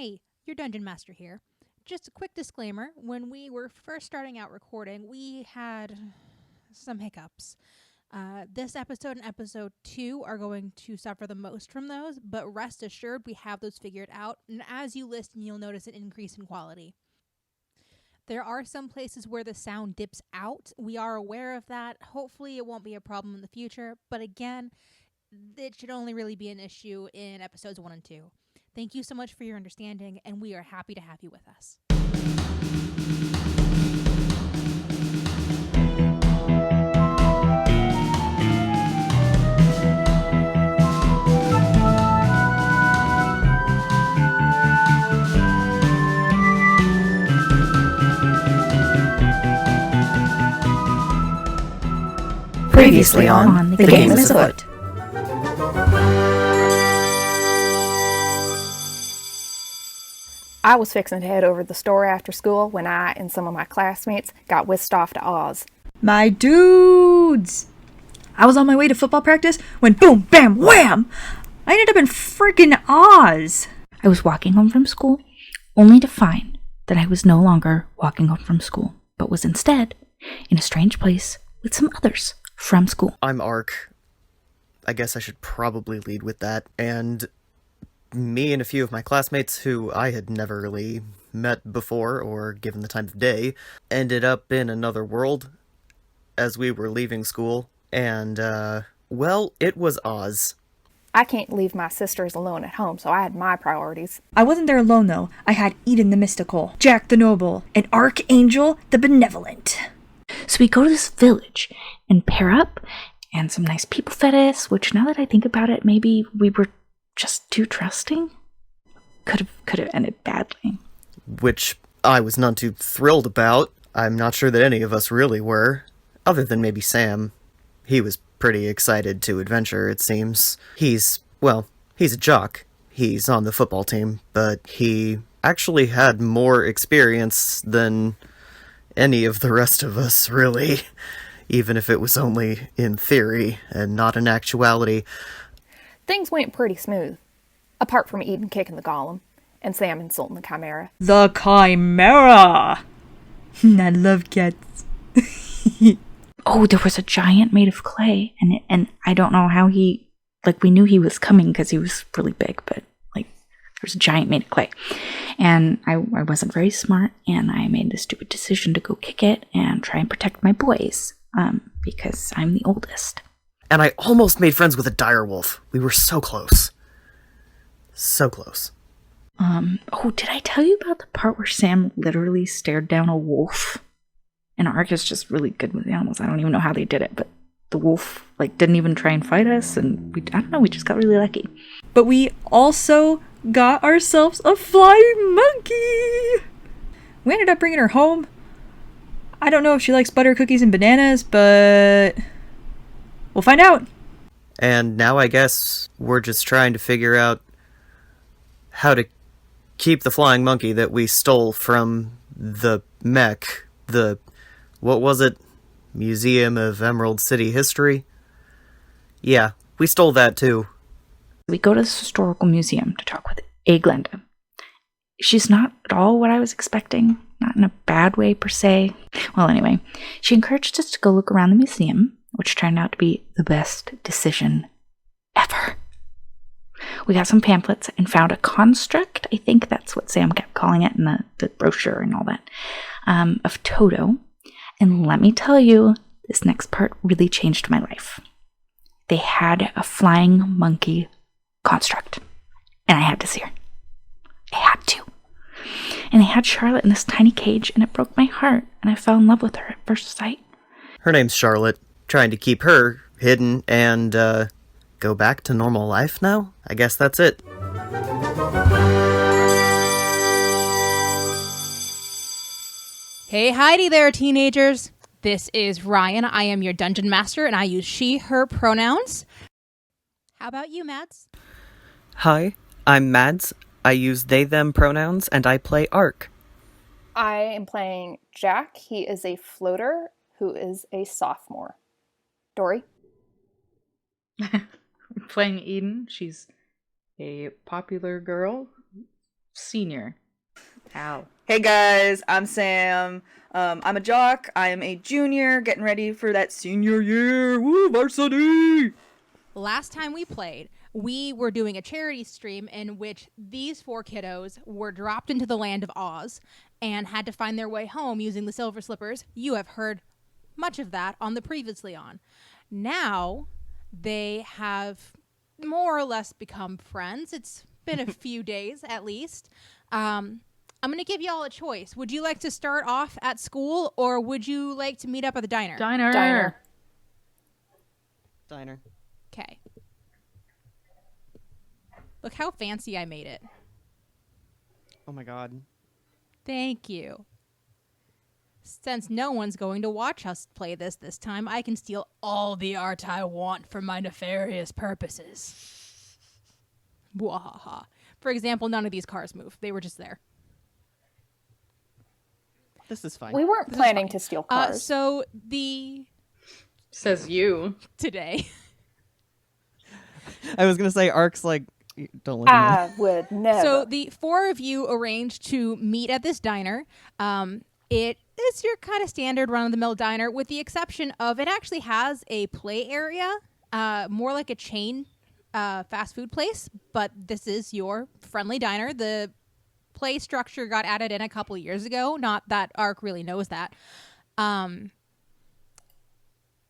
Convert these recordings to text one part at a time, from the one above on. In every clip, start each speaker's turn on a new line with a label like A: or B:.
A: Hey, your Dungeon Master here. Just a quick disclaimer, when we were first starting out recording, we had some hiccups. This episode and episode 2 are going to suffer the most from those, but rest assured we have those figured out, and as you listen, you'll notice an increase in quality. There are some places where the sound dips out. We are aware of that. Hopefully it won't be a problem in the future, but again, it should only really be an issue in episodes 1 and 2. Thank you so much for your understanding, and we are happy to have you with us.
B: Previously on The Game is Afoot. I was fixing to head over to the store after school when I and some of my classmates got whisked off to Oz.
C: My dudes! I was on my way to football practice when boom, bam, wham! I ended up in freaking Oz!
B: I was walking home from school, only to find that I was no longer walking home from school, but was instead in a strange place with some others from school.
D: I'm Ark. I guess I should probably lead with that, and me and a few of my classmates who I had never really met before or given the time of day ended up in another world as we were leaving school, and, well, it was Oz.
E: I can't leave my sisters alone at home, so I had my priorities.
C: I wasn't there alone though. I had Eden the Mystical, Jack the Noble, and Archangel the Benevolent.
B: So we go to this village and pair up, and some nice people fed us, which now that I think about it, maybe we were just too trusting? Could have ended badly.
D: Which I was none too thrilled about. I'm not sure that any of us really were, other than maybe Sam. He was pretty excited to adventure, it seems. He's a jock. He's on the football team, but he actually had more experience than any of the rest of us, really. Even if it was only in theory and not in actuality.
E: Things went pretty smooth, apart from Eden kicking the golem and Sam insulting the chimera.
C: The Chimera! I love cats.
B: Oh, there was a giant made of clay, and I don't know how we knew he was coming because he was really big, but there was a giant made of clay. And I wasn't very smart, and I made the stupid decision to go kick it and try and protect my boys, because I'm the oldest.
D: And I almost made friends with a direwolf. We were so close. So close.
B: Oh, did I tell you about the part where Sam literally stared down a wolf? And Ark is just really good with the animals. I don't even know how they did it, but the wolf, didn't even try and fight us, and we just got really lucky.
C: But we also got ourselves a flying monkey! We ended up bringing her home. I don't know if she likes butter cookies and bananas, but we'll find out.
D: And now I guess we're just trying to figure out how to keep the flying monkey that we stole from the mech, what was it? Museum of Emerald City History? Yeah, we stole that too.
B: We go to this historical museum to talk with Glenda. She's not at all what I was expecting, not in a bad way per se. Well, anyway, she encouraged us to go look around the museum, which turned out to be the best decision ever. We got some pamphlets and found a construct, I think that's what Sam kept calling it in the brochure and all that, of Toto. And let me tell you, this next part really changed my life. They had a flying monkey construct, and I had to see her. I had to. And they had Charlotte in this tiny cage, and it broke my heart, and I fell in love with her at first sight.
D: Her name's Charlotte. Trying to keep her hidden and, go back to normal life now? I guess that's it.
A: Hey, Heidi there, teenagers. This is Ryan. I am your Dungeon Master, and I use she, her pronouns. How about you, Mads?
F: Hi, I'm Mads. I use they, them pronouns, and I play Ark.
E: I am playing Jack. He is a floater who is a sophomore. Dory?
G: Playing Eden. She's a popular girl
B: senior. Ow.
C: Hey guys, I'm Sam. I'm a jock. I am a junior, getting ready for that senior year. Woo, varsity!
A: Last time we played, we were doing a charity stream in which these 4 kiddos were dropped into the land of Oz and had to find their way home using the Silver Slippers. You have heard much of that on the previously on. Now, they have more or less become friends. It's been a few days at least. I'm going to give y'all a choice. Would you like to start off at school, or would you like to meet up at the diner?
C: Diner.
F: Diner.
A: Okay. Look how fancy I made it.
F: Oh my god.
A: Thank you. Since no one's going to watch us play this time, I can steal all the art I want for my nefarious purposes. Wahaha. For example, none of these cars move. They were just there.
F: This is fine.
E: We weren't planning to steal cars.
A: So the...
B: Says you.
A: Today.
F: I was gonna say Ark's like, don't look at me.
E: I would never.
A: So the 4 of you arranged to meet at this diner. It is your kind of standard run-of-the-mill diner, with the exception of it actually has a play area, more like a chain fast food place, but this is your friendly diner. The play structure got added in a couple years ago. Not that Ark really knows that.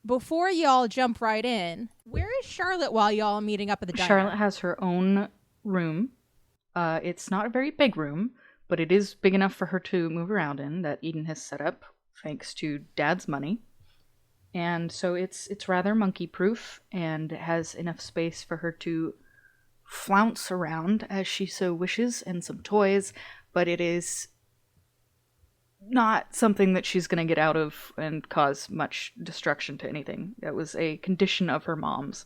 A: Before y'all jump right in, where is Charlotte while y'all are meeting up at the diner?
B: Charlotte has her own room. It's not a very big room, but it is big enough for her to move around in, that Eden has set up thanks to Dad's money. And so it's rather monkey-proof and has enough space for her to flounce around as she so wishes, and some toys, but it is not something that she's going to get out of and cause much destruction to anything. That was a condition of her mom's.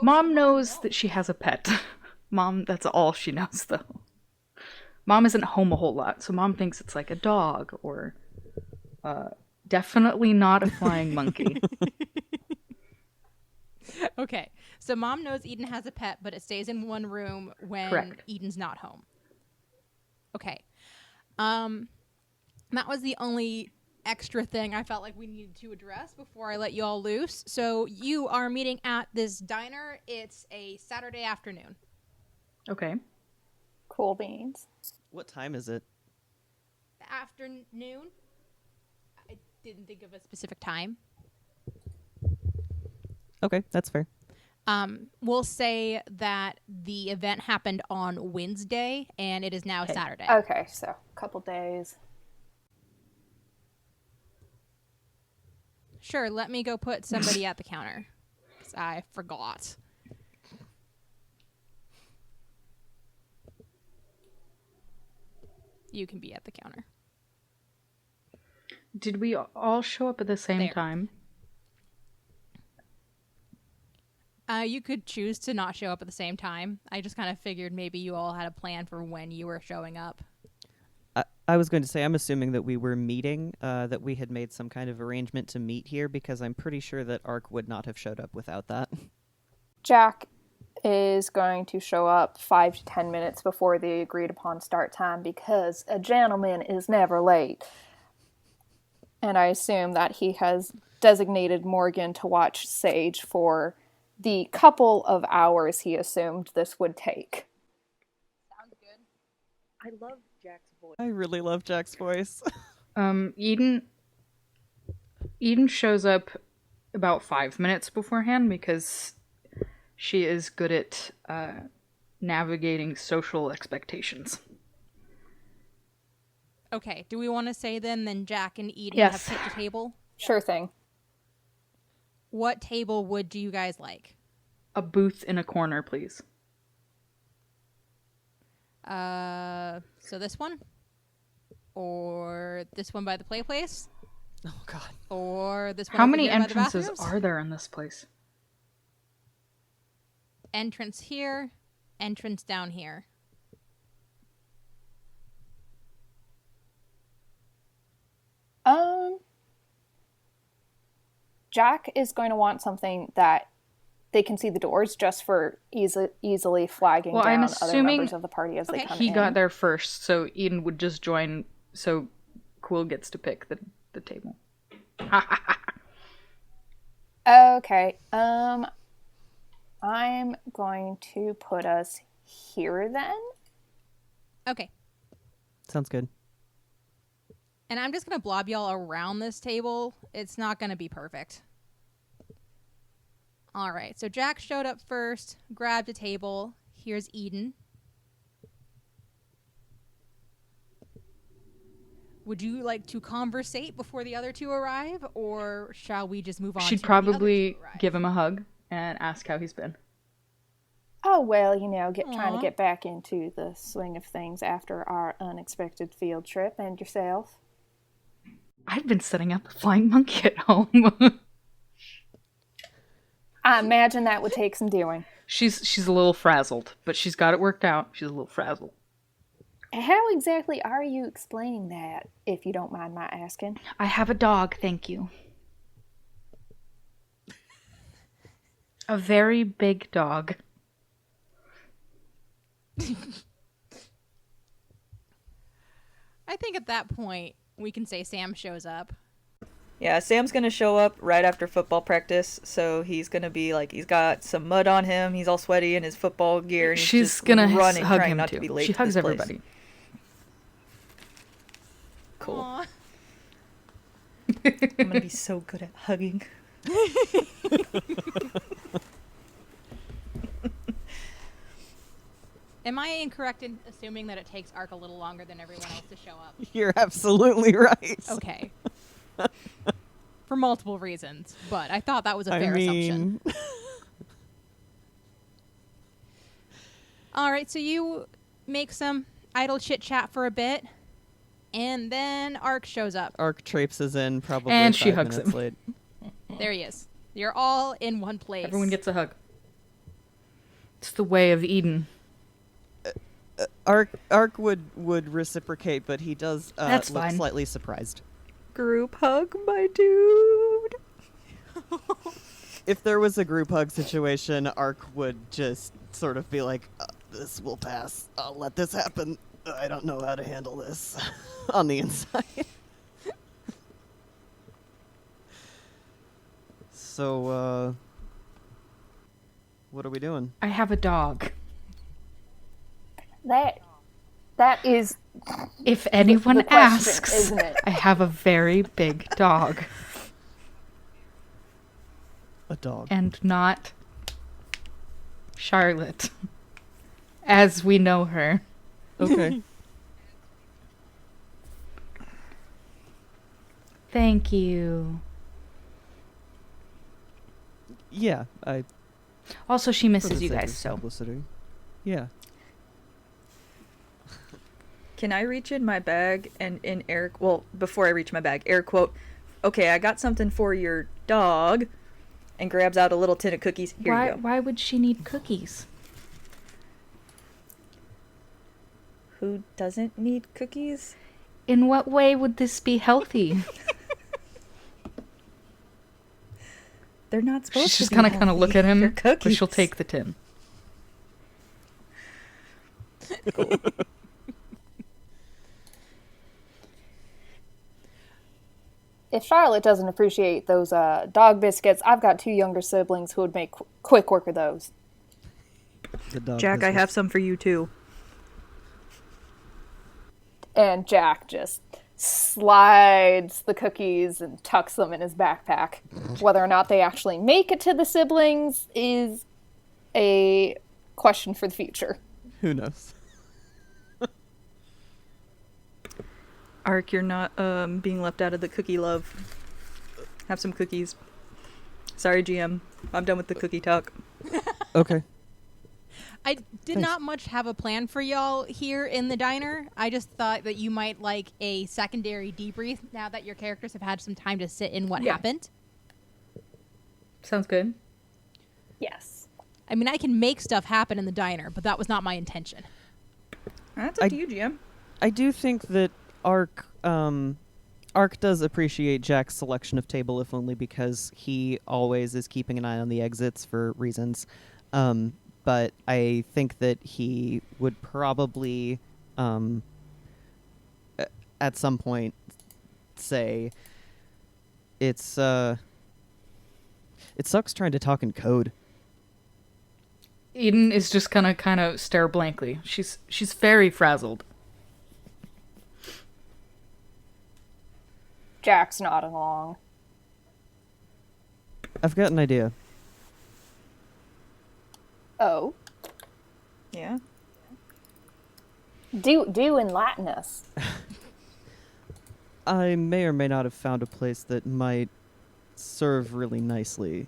B: Mom knows that she has a pet. Mom, that's all she knows, though. Mom isn't home a whole lot, so Mom thinks it's like a dog, or definitely not a flying monkey.
A: Okay, so Mom knows Eden has a pet, but it stays in one room when
B: Correct.
A: Eden's not home. Okay. That was the only extra thing I felt like we needed to address before I let you all loose. So you are meeting at this diner. It's a Saturday afternoon.
B: Okay.
E: Cool beans.
F: What time is it?
A: Afternoon. I didn't think of a specific time.
F: Okay, that's fair.
A: We'll say that the event happened on Wednesday, and it is now Saturday.
E: Okay, so a couple days.
A: Sure, let me go put somebody at the counter, 'cause I forgot. You can be at the counter.
B: Did we all show up at the same
A: There.
B: time?
A: You could choose to not show up at the same time. I just kind of figured maybe you all had a plan for when you were showing up.
F: I was going to say, I'm assuming that we were meeting, that we had made some kind of arrangement to meet here, because I'm pretty sure that Ark would not have showed up without that.
E: Jack is going to show up 5 to 10 minutes before the agreed upon start time, because a gentleman is never late. And I assume that he has designated Morgan to watch Sage for the couple of hours he assumed this would take.
A: Sounds good.
B: I love Jack's voice.
F: I really love Jack's voice.
B: Eden shows up about 5 minutes beforehand because she is good at navigating social expectations.
A: Okay, do we want to say then Jack and Eden
B: Yes.
A: have picked a table?
E: Sure thing.
A: What table would you guys like?
B: A booth in a corner, please.
A: So this one? Or this one by the play place?
F: Oh, God.
A: Or this one
B: How
A: over
B: many
A: here by the
B: entrances
A: bathrooms?
B: are there in this place?
A: Entrance here, entrance down here.
E: Jack is going to want something that they can see the doors just for easily flagging
B: Well, I'm
E: down other
B: assuming
E: members of the party as they
A: Okay.
E: come
B: He
E: in.
B: got there first, so Eden would just join, so Quill gets to pick the table.
E: Okay. I'm going to put us here then.
A: Okay.
F: Sounds good.
A: And I'm just going to blob y'all around this table. It's not going to be perfect. All right. So Jack showed up first, grabbed a table. Here's Eden. Would you like to conversate before the other two arrive, or shall we just move on?
B: She'd
A: to when the other
B: probably
A: two arrive?
B: give him a hug and ask how he's been.
E: Oh, well, trying
A: Aw.
E: to get back into the swing of things after our unexpected field trip. And yourself?
B: I've been setting up a flying monkey at home.
E: I imagine that would take some doing.
B: She's a little frazzled, but she's got it worked out. She's a little frazzled.
E: How exactly are you explaining that, if you don't mind my asking?
B: I have a dog, thank you. A very big dog.
A: I think at that point, we can say Sam shows up.
C: Yeah, Sam's gonna show up right after football practice, so he's gonna be like, he's got some mud on him, he's all sweaty in his football gear, and he's
B: She's
C: just
B: gonna
C: running,
B: hug
C: trying
B: him
C: not
B: too.
C: to be late.
B: She
C: to
B: hugs
C: this place.
B: everybody.
C: Cool.
A: Aw.
C: I'm gonna be so good at hugging.
A: Am I incorrect in assuming that it takes Ark a little longer than everyone else to show up?
F: You're absolutely right.
A: Okay. For multiple reasons, but I thought that was a
F: I
A: fair assumption.
F: mean,
A: All right, so you make some idle chit chat for a bit, and then Ark shows up.
F: Ark traipses in probably
B: And she
F: 5
B: hugs
F: minutes
B: him.
F: late.
A: There he is. You're all in one place.
B: Everyone gets a hug. It's the way of Eden.
F: Ark would reciprocate, but he does
B: That's
F: look
B: fine.
F: slightly surprised.
C: Group hug, my dude.
F: If there was a group hug situation, Ark would just sort of be like, this will pass. I'll let this happen. I don't know how to handle this on the inside. So, what are we doing?
B: I have a dog.
E: That is
B: If anyone
E: the question,
B: asks,
E: isn't it?
B: I have a very big dog.
F: A dog.
B: And not Charlotte, as we know her.
F: Okay.
B: Thank you.
F: Yeah,
B: Also, she
F: for the
B: misses you
F: sake
B: guys,
F: of
B: so.
F: simplicity. Yeah.
C: Can I reach in my bag and in Eric, well, before I reach my bag, Eric quote, okay, I got something for your dog, and grabs out a little tin of cookies. Here you go.
B: Why would she need cookies?
C: Who doesn't need cookies?
B: In what way would this be healthy?
C: They're not supposed
B: She's
C: to
B: just
C: be
B: kind of look at
C: healthy.
B: him,
C: They're
B: but she'll
C: cookies.
B: take the tin.
E: If Charlotte doesn't appreciate those dog biscuits, I've got two younger siblings who would make quick work of those.
F: The dog
C: Jack, I
F: business.
C: have some for you too.
E: And Jack just slides the cookies and tucks them in his backpack. Whether or not they actually make it to the siblings is a question for the future.
F: Who knows?
C: Ark, you're not being left out of the cookie love. Have some cookies. Sorry, GM. I'm done with the cookie talk.
F: Okay.
A: I did not much have a plan for y'all here in the diner. I just thought that you might like a secondary debrief now that your characters have had some time to sit in what happened.
B: Sounds good.
E: Yes.
A: I mean, I can make stuff happen in the diner, but that was not my intention.
C: That's up to you, GM.
F: I do think that Ark Ark does appreciate Jack's selection of table, if only because he always is keeping an eye on the exits for reasons. But I think that he would probably, at some point, say, it sucks trying to talk in code.
B: Eden is just gonna kind of stare blankly. She's very frazzled.
E: Jack's nodding along.
F: I've got an idea.
E: Oh,
C: Yeah.
E: do enlighten us.
F: I may or may not have found a place that might serve really nicely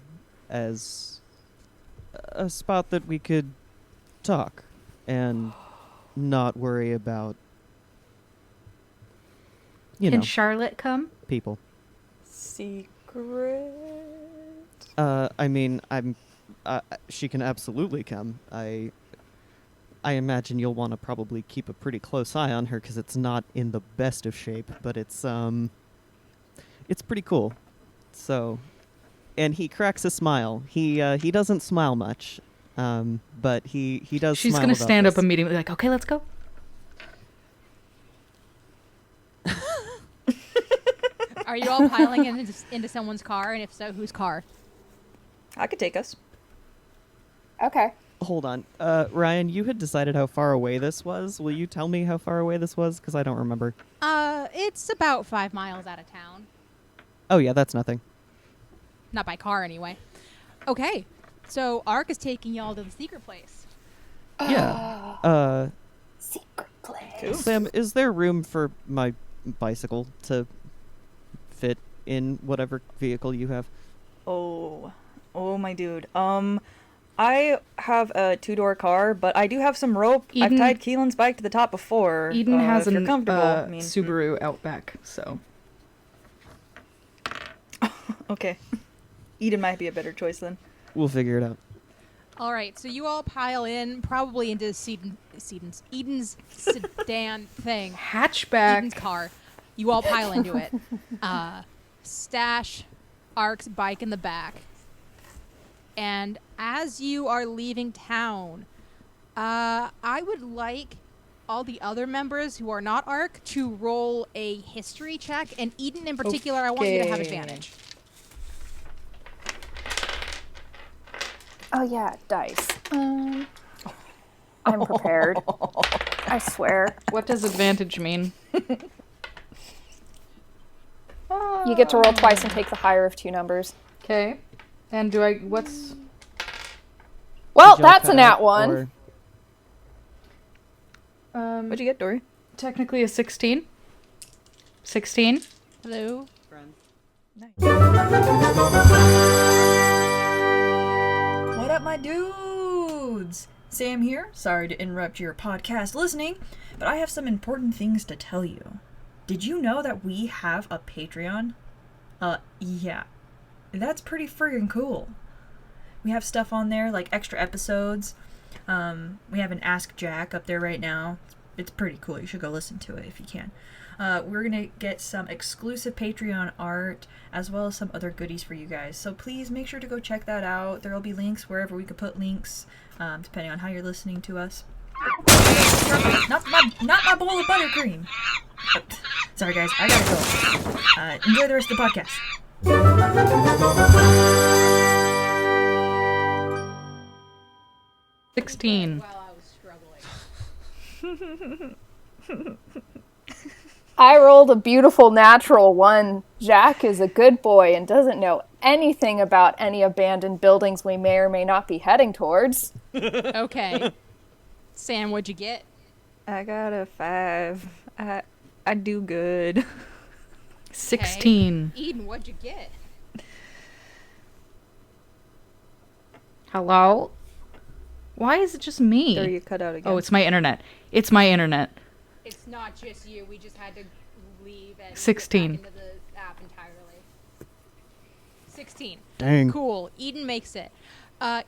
F: as a spot that we could talk and not worry about,
B: Can Charlotte come?
F: people.
C: Secret.
F: I mean, she can absolutely come. I imagine you'll want to probably keep a pretty close eye on her because it's not in the best of shape, but it's pretty cool. So, and he cracks a smile. He doesn't smile much, but he does.
B: She's
F: smile
B: gonna
F: about
B: stand
F: this.
B: up immediately, like, okay, let's go.
A: Are you all piling into someone's car? And if so, whose car?
C: I could take us.
E: Okay.
F: Hold on, Ryan. You had decided how far away this was. Will you tell me how far away this was? Because I don't remember.
A: It's about 5 miles out of town.
F: Oh yeah, that's nothing.
A: Not by car, anyway. Okay, so Ark is taking y'all to the secret place.
F: Yeah.
E: Secret place.
C: Cool.
F: Sam, is there room for my bicycle to fit in whatever vehicle you have?
C: Oh, my dude. I have a 2-door car, but I do have some rope. I've
B: Eden-
C: tied Keelan's bike to the top before.
B: Eden has
C: if you're
B: an
C: comfortable. I mean,
B: Subaru Outback, so
C: okay. Eden might be a better choice then.
F: We'll figure it out.
A: All right, so you all pile in, probably into Eden's sedan thing.
B: hatchback.
A: Eden's car. You all pile into it. Stash Ark's bike in the back. And as you are leaving town, I would like all the other members who are not Ark to roll a history check. And Eden in particular, I want you to have
C: Okay.
A: advantage.
E: Oh yeah, dice. I'm prepared. I swear.
B: What does advantage mean?
E: You get to roll twice and take the higher of 2 numbers.
B: Okay. And what's...
E: Well,
F: Did y'all
E: that's a
F: cut
E: nat
F: out,
E: 1.
F: or-
C: What'd you get, Dory?
B: Technically a 16. 16.
A: Hello?
C: What up, my dudes? Sam here. Sorry to interrupt your podcast listening, but I have some important things to tell you. Did you know that we have a Patreon? Yeah. That's pretty friggin' cool. We have stuff on there, like extra episodes. We have an Ask Jack up there right now. It's pretty cool. You should go listen to it if you can. We're going to get some exclusive Patreon art as well as some other goodies for you guys. So please make sure to go check that out. There will be links wherever we could put links, depending on how you're listening to us. Not my bowl of buttercream. Sorry guys, I gotta go. Enjoy the rest of the podcast.
B: 16.
A: While I was struggling.
E: I rolled a beautiful natural 1. Jack is a good boy and doesn't know anything about any abandoned buildings we may or may not be heading towards.
A: Okay. Sam, what'd you get?
C: I got a 5. I do good.
B: 16.
A: Okay. Eden, what'd you get?
B: Hello? Why is it just me?
C: There you cut out again.
B: Oh, it's my internet. It's my internet.
A: It's not just you. We just had to leave and
B: 16.
A: get back into the app entirely. 16.
F: Dang.
A: Cool. Eden makes it.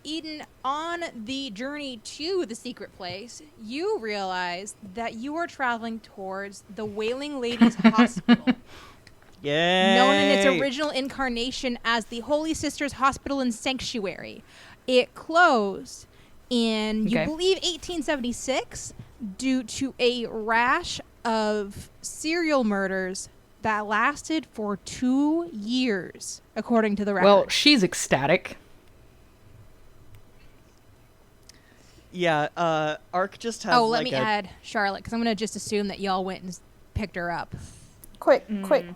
A: Eden, on the journey to the secret place, you realize that you are traveling towards the Wailing Ladies Hospital. known in its
F: Yay!
A: original incarnation as the Holy Sisters Hospital and Sanctuary. It closed in, you
B: Okay.
A: believe, 1876 due to a rash of serial murders that lasted for 2 years, according to the record.
B: Well, she's ecstatic.
F: Yeah, Ark just has
A: let
F: like
A: me
F: a
A: add Charlotte, because I'm going to just assume that y'all went and picked her up.
E: Quick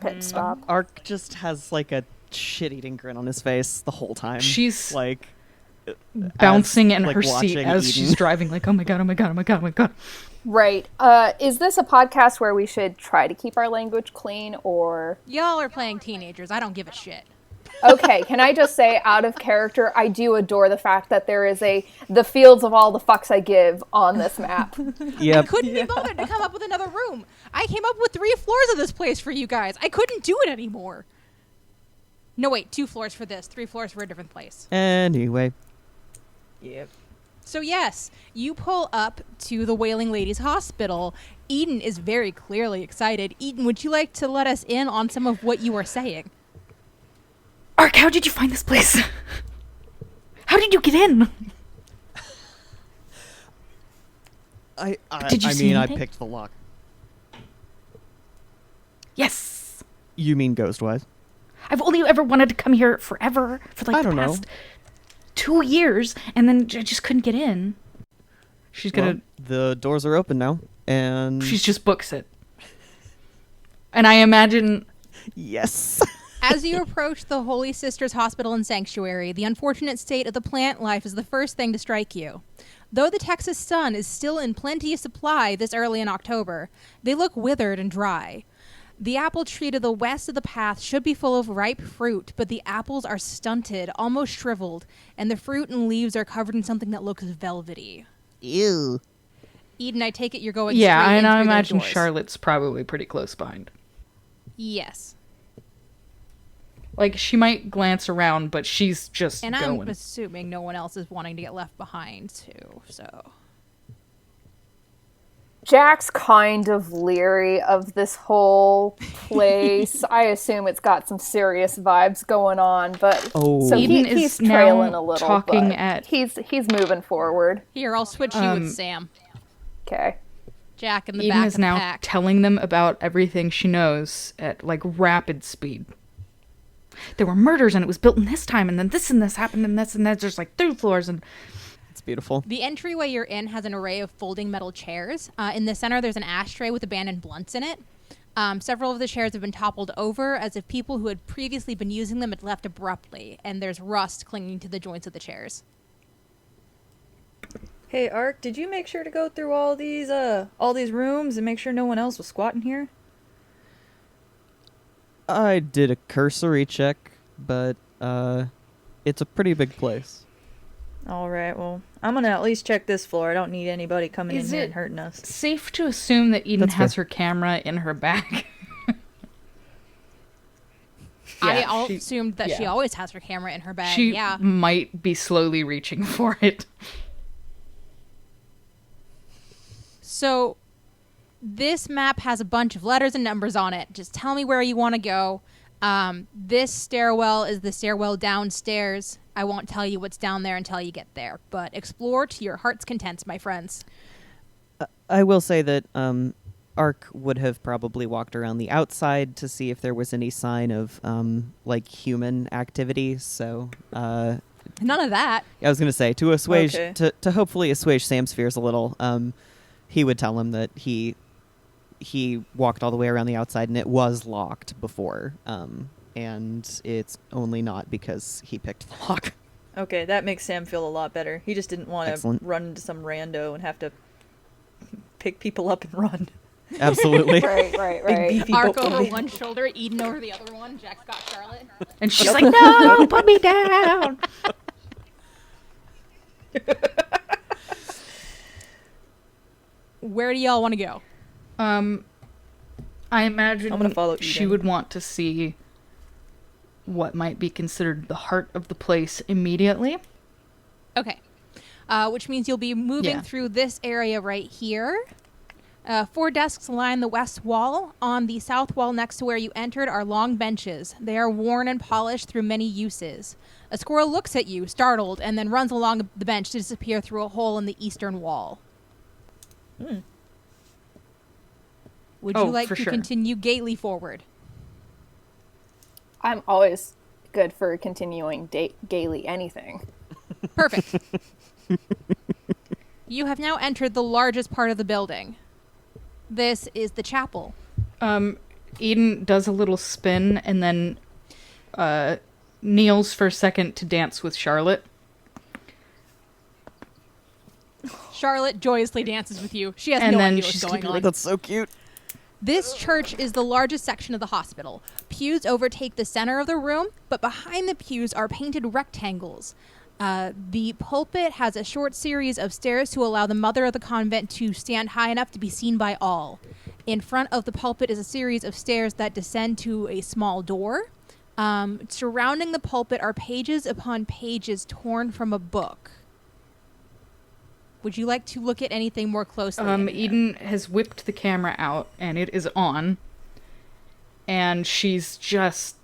E: pit stop.
F: Ark just has like a shit-eating grin on his face the whole time.
B: She's
F: like
B: bouncing in
F: like,
B: her seat
F: watching
B: as
F: Eden.
B: she's driving, like, oh my god, oh my god, oh my god, oh my god.
E: Right. Is this a podcast where we should try to keep our language clean, or...
A: Y'all are playing teenagers. I don't give a shit.
E: Okay, can I just say, out of character, I do adore the fact that there is the fields of all the fucks I give on this map.
F: Yep.
A: Couldn't be bothered to come up with another room. I came up with 3 floors of this place for you guys. I couldn't do it anymore. No, wait, 2 floors for this, 3 floors for a different place.
F: Anyway,
B: Yep.
A: So yes, you pull up to the Wailing Ladies Hospital. Eden is very clearly excited. Eden, would you like to let us in on some of what you are saying?
B: Ark, how did you find this place? How did you get in?
F: I
B: Did you
F: I
B: see
F: mean,
B: anything?
F: I picked the lock.
B: Yes.
F: You mean ghost-wise?
B: I've only ever wanted to come here forever, for like
F: I
B: the
F: don't know.
B: past 2 years, and then I just couldn't get in. She's gonna.
F: Well, the doors are open now, and
B: She just books it. And I imagine.
F: yes.
A: As you approach the Holy Sisters Hospital and Sanctuary, the unfortunate state of the plant life is the first thing to strike you. Though the Texas sun is still in plenty of supply this early in October, they look withered and dry. The apple tree to the west of the path should be full of ripe fruit, but the apples are stunted, almost shriveled, and the fruit and leaves are covered in something that looks velvety.
F: Ew.
A: Eden, I take it you're going
B: Yeah,
A: straight in
B: and I
A: through those
B: imagine
A: doors.
B: Charlotte's probably pretty close behind.
A: Yes.
B: Like, she might glance around, but she's just
A: And
B: going.
A: I'm assuming no one else is wanting to get left behind, too, so...
E: Jack's kind of leery of this whole place. I assume it's got some serious vibes going on, but
F: Oh.
E: so
B: Eden
E: he's
B: is now
E: trailing a little.
B: talking
E: but
B: at-
E: he's moving forward.
A: Here, I'll switch you with Sam.
E: Okay.
A: Jack in the
B: Eden
A: back
B: is
A: of the
B: now
A: pack.
B: telling them about everything she knows at, like, rapid speed. There were murders, and it was built in this time, and then this and this happened, and this and that. There's, like, 3 floors, and...
F: It's beautiful.
A: The entryway you're in has an array of folding metal chairs. In the center, there's an ashtray with abandoned blunts in it. Several of the chairs have been toppled over as if people who had previously been using them had left abruptly, and there's rust clinging to the joints of the chairs.
C: Hey, Ark, did you make sure to go through all these rooms and make sure no one else was squatting here?
F: I did a cursory check, but it's a pretty big place.
C: All right, well, I'm gonna at least check this floor. I don't need anybody coming
B: Is
C: in here
B: it-
C: and hurting us.
B: Safe to assume that Eden
F: That's
B: has
F: fair.
B: her camera in her bag.
A: I
B: she-
A: assumed that she
B: yeah.
A: always has her camera in her bag.
B: She
A: Yeah.
B: might be slowly reaching for it.
A: So this map has a bunch of letters and numbers on it. Just tell me where you want to go. This stairwell is the stairwell downstairs. I won't tell you what's down there until you get there, but explore to your heart's content, my friends.
F: I will say that Ark would have probably walked around the outside to see if there was any sign of like human activity. So
A: None of that.
F: I was gonna say to assuage
C: Okay.
F: to hopefully assuage Sam's fears a little. He would tell him that he walked all the way around the outside and it was locked before. And it's only not because he picked the lock.
C: Okay, that makes Sam feel a lot better. He just didn't want to
F: Excellent.
C: run into some rando and have to pick people up and run.
F: Absolutely.
E: Right.
C: Big beefy
A: Ark
C: boat
A: over
C: lady.
A: one shoulder, Eden over the other one. Jack's got Charlotte.
B: And she's like, no, put me down.
A: Where do y'all want to go?
B: I imagine
C: I'm gonna follow
B: she
C: Eden.
B: would want to see what might be considered the heart of the place immediately.
A: Okay. Which means you'll be moving
B: Yeah.
A: through this area right here. 4 desks line the west wall. On the south wall next to where you entered are long benches. They are worn and polished through many uses. A squirrel looks at you, startled, and then runs along the bench to disappear through a hole in the eastern wall. Would you like to continue gaily forward?
E: I'm always good for continuing gaily anything.
A: Perfect. You have now entered the largest part of the building. This is the chapel.
B: Eden does a little spin and then kneels for a second to dance with Charlotte.
A: Charlotte joyously dances with you. She has
B: And
A: no
B: then
A: idea what's
B: she's
A: going on.
F: That's so cute.
A: This church is the largest section of the hospital. Pews overtake the center of the room, but behind the pews are painted rectangles. The pulpit has a short series of stairs to allow the mother of the convent to stand high enough to be seen by all. In front of the pulpit is a series of stairs that descend to a small door. Surrounding the pulpit are pages upon pages torn from a book. Would you like to look at anything more closely?
B: Eden has whipped the camera out, and it is on. And she's just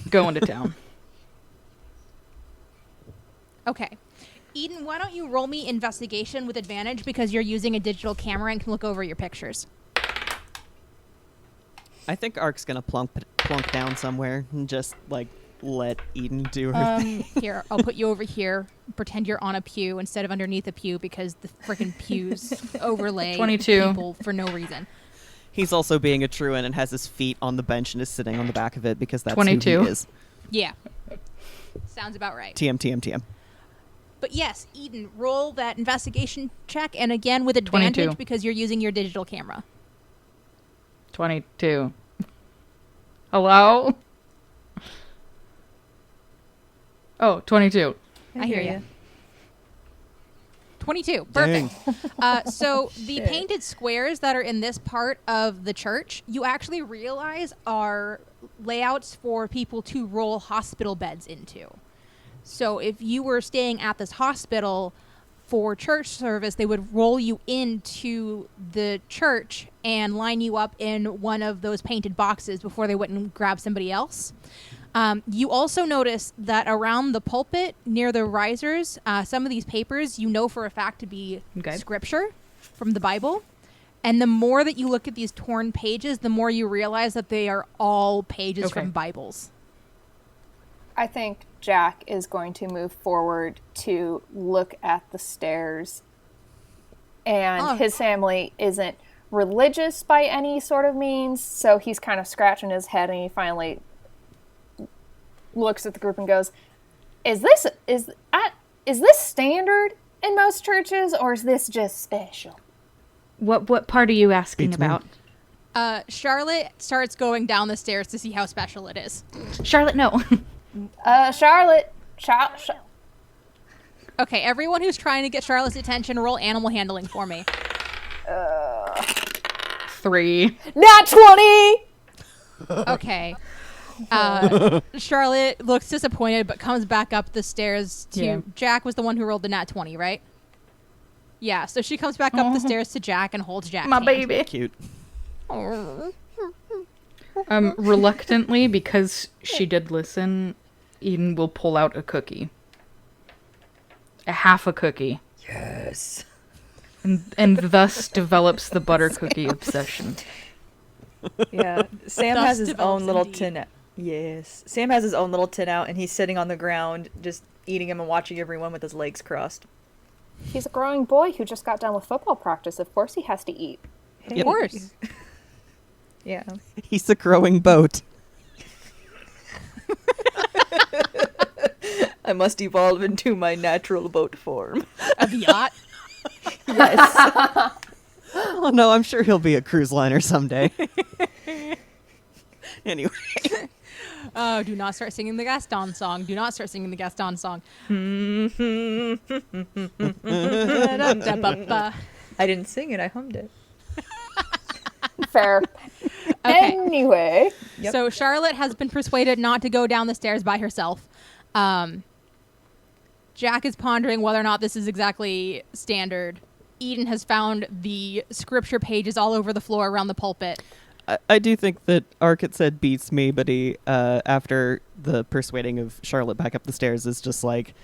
B: going to town.
A: Okay. Eden, why don't you roll me investigation with advantage because you're using a digital camera and can look over your pictures.
F: I think Ark's gonna plunk down somewhere and just like let Eden do her thing.
A: Here, I'll put you over here. Pretend you're on a pew instead of underneath a pew because the frickin' pews overlay
B: 22.
A: people for no reason.
F: He's also being a truant and has his feet on the bench and is sitting on the back of it because that's
B: 22.
F: who he is.
A: Yeah. Sounds about right.
F: TM.
A: But yes, Eden, roll that investigation check, and again with advantage
B: 22.
A: because you're using your digital camera.
B: 22. Hello? Oh, 22.
A: I hear you. 22. Perfect. So the painted squares that are in this part of the church, you actually realize are layouts for people to roll hospital beds into. So if you were staying at this hospital for church service, they would roll you into the church and line you up in one of those painted boxes before they went and grab somebody else. You also notice that around the pulpit, near the risers, some of these papers you know for a fact to be scripture from the Bible. And the more that you look at these torn pages, the more you realize that they are all pages from Bibles.
E: I think Jack is going to move forward to look at the stairs. And his family isn't religious by any sort of means, so he's kind of scratching his head, and he finally looks at the group and goes, is this standard in most churches, or is this just special?
B: What part are you asking about?
A: Charlotte starts going down the stairs to see how special it is.
B: Charlotte, no.
E: Charlotte.
A: Okay, everyone who's trying to get Charlotte's attention, roll animal handling for me.
B: 3.
E: Nat 20!
A: Okay. Charlotte looks disappointed but comes back up the stairs to Jack. Was the one who rolled the nat 20, right? Yeah, so she comes back up the stairs to Jack and holds Jack's hand.
B: Baby.
F: Cute.
B: Reluctantly, because she did listen, Eden will pull out a cookie. A half a cookie.
C: Yes.
B: And thus develops the butter cookie obsession.
C: Yeah. Sam
A: Thus
C: has his
A: develops
C: own little
A: indeed.
C: tin. Yes. Sam has his own little tin out, and he's sitting on the ground, just eating them and watching everyone with his legs crossed.
E: He's a growing boy who just got done with football practice. Of course he has to eat.
A: Of course.
C: Yeah.
F: He's a growing boat.
C: I must evolve into my natural boat form.
A: A yacht.
C: Yes.
F: Oh no, I'm sure he'll be a cruise liner someday. Anyway.
A: Oh, do not start singing the Gaston song. Do not start singing the Gaston song.
C: I didn't sing it, I hummed it.
E: Fair.
A: Okay.
E: Anyway.
C: Yep.
A: So Charlotte has been persuaded not to go down the stairs by herself. Jack is pondering whether or not this is exactly standard Eden has found the scripture pages all over the floor around the pulpit.
F: I do think that Arkit said beats me, but he, after the persuading of Charlotte back up the stairs, is just like,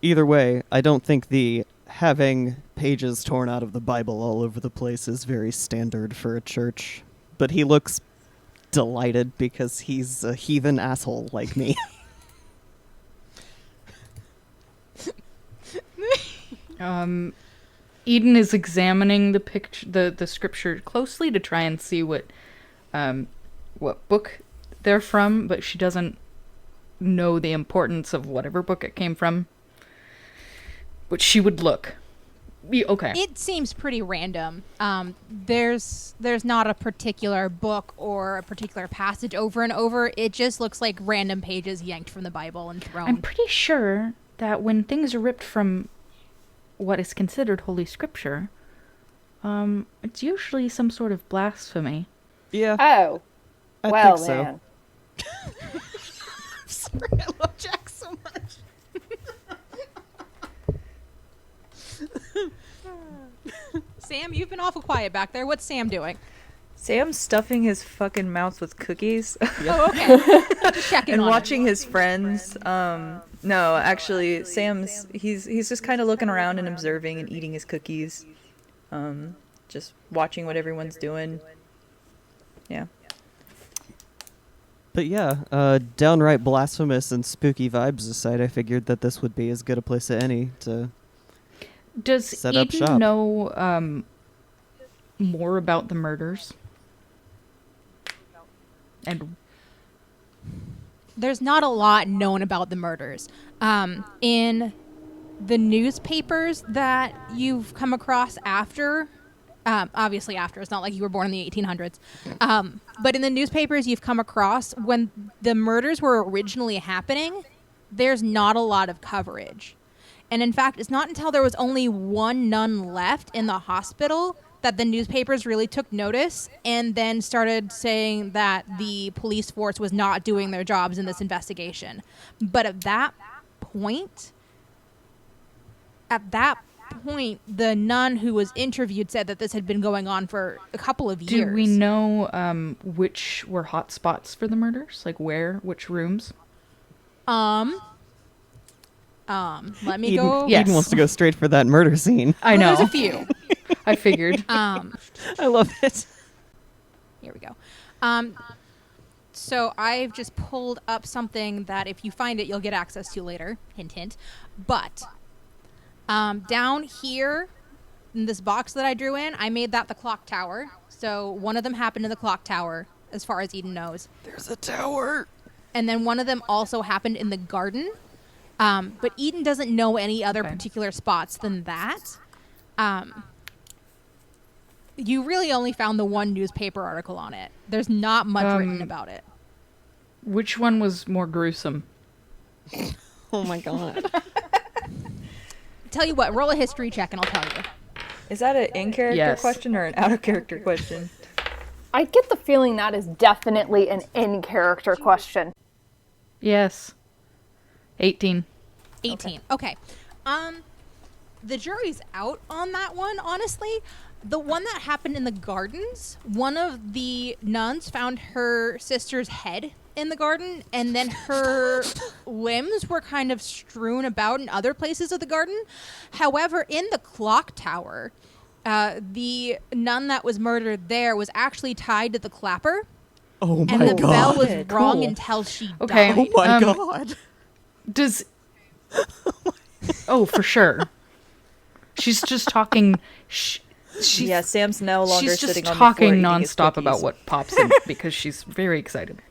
F: either way, I don't think the having pages torn out of the Bible all over the place is very standard for a church. But he looks delighted because he's a heathen asshole like me.
B: Eden is examining the picture, the scripture closely to try and see what book they're from, but she doesn't know the importance of whatever book it came from. But she would look. Okay.
A: It seems pretty random. There's not a particular book or a particular passage over and over. It just looks like random pages yanked from the Bible and thrown.
B: I'm pretty sure that when things are ripped from what is considered Holy Scripture, it's usually some sort of blasphemy.
F: Yeah.
E: Oh.
F: I
E: well,
F: think so.
E: then.
A: Sorry, I love Jack so much. Sam, you've been awful quiet back there. What's Sam doing?
C: Sam's stuffing his fucking mouth with cookies
A: Oh, okay. Just checking
C: and
A: on
C: watching his friends. No, actually, Sam's he's just kind of looking around and observing and eating his cookies. Just watching what everyone's doing. Yeah.
F: But yeah, downright blasphemous and spooky vibes aside, I figured that this would be as good a place as any to
B: Does
F: set up
B: Eden
F: shop.
B: know more about the murders? And
A: There's not a lot known about the murders. In the newspapers that you've come across after, obviously after, it's not like you were born in the 1800s, but in the newspapers you've come across, when the murders were originally happening, there's not a lot of coverage. And in fact, it's not until there was only one nun left in the hospital that the newspapers really took notice and then started saying that the police force was not doing their jobs in this investigation. But at that point, the nun who was interviewed said that this had been going on for a couple of years.
B: do we know which were hot spots for the murders? Like where? Which rooms?
A: Let me
F: Eden,
A: go.
B: Yeah.
F: Eden wants to go straight for that murder scene.
B: I
A: Well,
B: know.
A: there's a few.
B: I figured.
F: I love it.
A: Here we go. So I've just pulled up something that if you find it, you'll get access to later. Hint, hint. But down here in this box that I drew in, I made that the clock tower. So one of them happened in the clock tower, as far as Eden knows.
F: There's a tower.
A: And then one of them also happened in the garden. But Eden doesn't know any other
B: Okay.
A: particular spots than that. You really only found the one newspaper article on it. There's not much written about it.
B: Which one was more gruesome?
F: Oh my god.
A: Tell you what, roll a history check and I'll tell you.
C: Is that an in-character
B: Yes.
C: question or an out-of-character question?
E: I get the feeling that is definitely an in-character question.
B: Yes. 18.
A: 18. Okay. The jury's out on that one, honestly. The one that happened in the gardens, one of the nuns found her sister's head in the garden, and then her limbs were kind of strewn about in other places of the garden. However, in the clock tower, the nun that was murdered there was actually tied to the clapper,
F: Oh my
A: and the bell
F: god.
A: was
C: Cool.
A: rung until she
B: Okay.
A: died.
F: Oh my god.
B: Does... Oh, for sure. She's just talking...
C: Yeah, Sam's no longer
B: She's just
C: sitting on
B: talking
C: the floor eating his
B: nonstop
C: cookies.
B: about what pops in because she's very excited.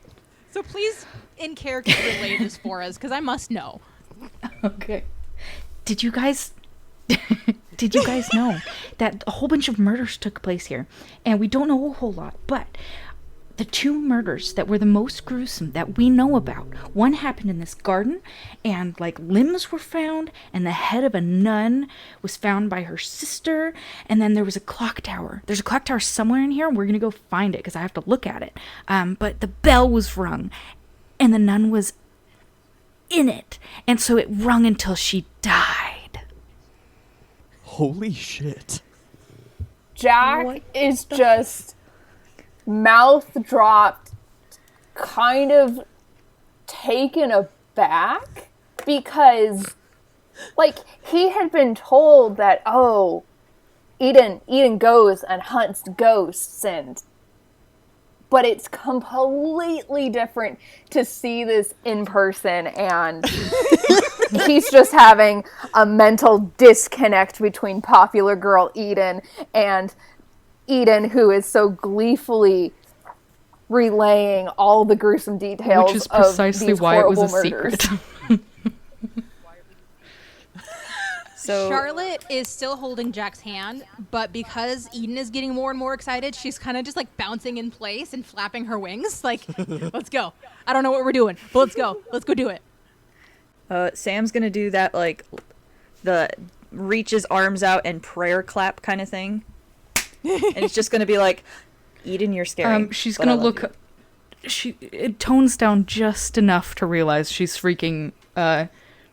A: So please, in character, relay this for us, because I must know.
B: Okay. Did you guys know that a whole bunch of murders took place here? And we don't know a whole lot, but the two murders that were the most gruesome that we know about, one happened in this garden, and like limbs were found, and the head of a nun was found by her sister, and then there was a clock tower. There's a clock tower somewhere in here, and we're gonna go find it because I have to look at it. But the bell was rung, and the nun was in it, and so it rung until she died.
F: Holy shit.
E: Jack is just mouth dropped, kind of taken aback, because, like, he had been told that, oh, Eden goes and hunts ghosts, but it's completely different to see this in person, and he's just having a mental disconnect between popular girl Eden and Eden, who is so gleefully relaying all the gruesome details,
B: which is precisely
E: of these
B: why it was a
E: horrible murders.
B: secret.
C: So
A: Charlotte is still holding Jack's hand, but because Eden is getting more and more excited, she's kind of just like bouncing in place and flapping her wings. Like, let's go. I don't know what we're doing, but let's go. Let's go do it.
C: Sam's gonna do that, like, the reach his arms out and prayer clap kind of thing. And it's just gonna be like, Eden, you're scary.
B: She's
C: but I
B: gonna
C: love
B: look. It tones down just enough to realize she's freaking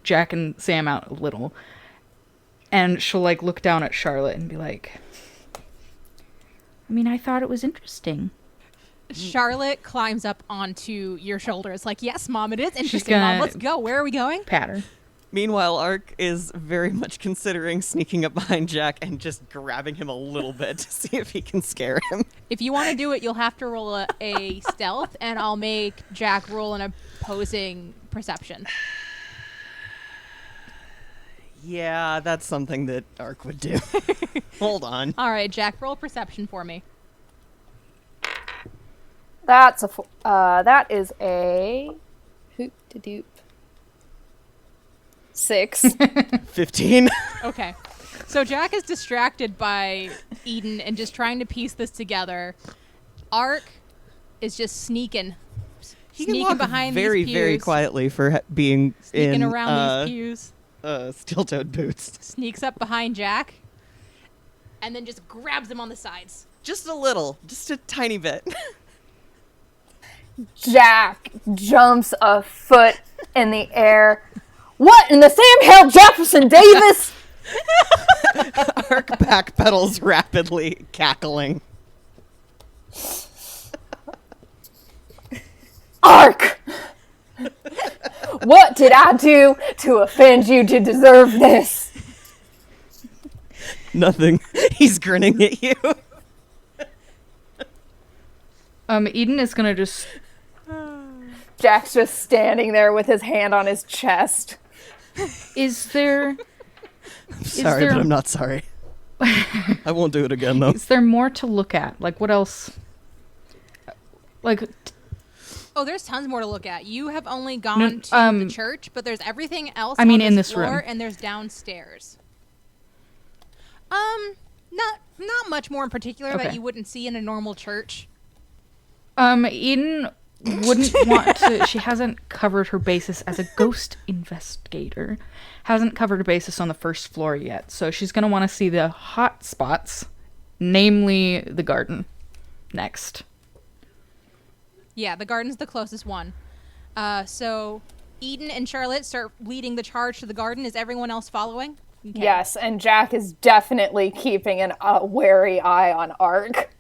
B: Jack and Sam out a little, and she'll like look down at Charlotte and be like, "I mean, I thought it was interesting."
A: Charlotte climbs up onto your shoulders, like, "Yes, Mom, it is interesting.
B: gonna
A: Mom, let's go. Where are we going?"
B: Pat her.
F: Meanwhile, Ark is very much considering sneaking up behind Jack and just grabbing him a little bit to see if he can scare him.
A: If you want to do it, you'll have to roll a stealth, and I'll make Jack roll an opposing perception.
F: Yeah, that's something that Ark would do. Hold on.
A: All right, Jack, roll perception for me.
E: That is a hoop-de-doop 6.
F: 15.
A: Okay. So Jack is distracted by Eden and just trying to piece this together. Ark is just sneaking
F: He can walk
A: behind
F: very,
A: these pews.
F: very quietly for being
A: Sneaking
F: in
A: around these pews.
F: steel-toed boots.
A: Sneaks up behind Jack. And then just grabs him on the sides.
F: Just a little. Just a tiny bit.
E: Jack jumps a foot in the air. What in the Sam Hale Jefferson Davis?
F: Ark backpedals rapidly, cackling.
E: Ark! What did I do to offend you to deserve this?
F: Nothing. He's grinning at you.
B: Eden is gonna just.
E: Jack's just standing there with his hand on his chest.
B: Is there?
F: Sorry,
B: there-
F: but I'm not sorry. I won't do it again, though.
B: Is there more to look at? Like, what else? Like,
A: Oh, there's tons more to look at. You have only gone to the church, but there's everything else
B: I mean,
A: on
B: in this
A: floor,
B: room.
A: and there's downstairs. Not much more in particular that
B: Okay.
A: you wouldn't see in a normal church.
B: Eden wouldn't want to. She hasn't covered her basis as a ghost investigator. Hasn't covered her basis on the first floor yet. So she's going to want to see the hot spots, namely the garden, next.
A: Yeah, the garden's the closest one. So Eden and Charlotte start leading the charge to the garden. Is everyone else following? Okay.
E: Yes, and Jack is definitely keeping a wary eye on Ark.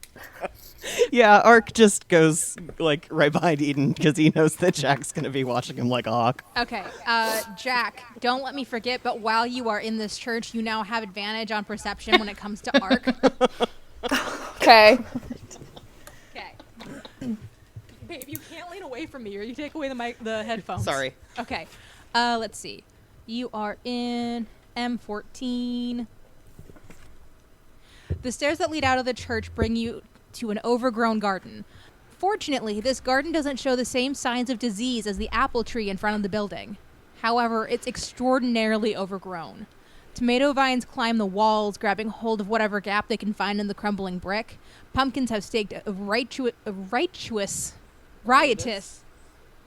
F: Yeah, Ark just goes, like, right behind Eden because he knows that Jack's going to be watching him like a hawk.
A: Okay, Jack, don't let me forget, but while you are in this church, you now have advantage on perception when it comes to Ark.
E: Okay.
A: Okay. Babe, you can't lean away from me or you take away the headphones.
F: Sorry.
A: Okay. Let's see. You are in M14. The stairs that lead out of the church bring you to an overgrown garden. Fortunately, this garden doesn't show the same signs of disease as the apple tree in front of the building. However, it's extraordinarily overgrown. Tomato vines climb the walls, grabbing hold of whatever gap they can find in the crumbling brick. Pumpkins have staked a riotous.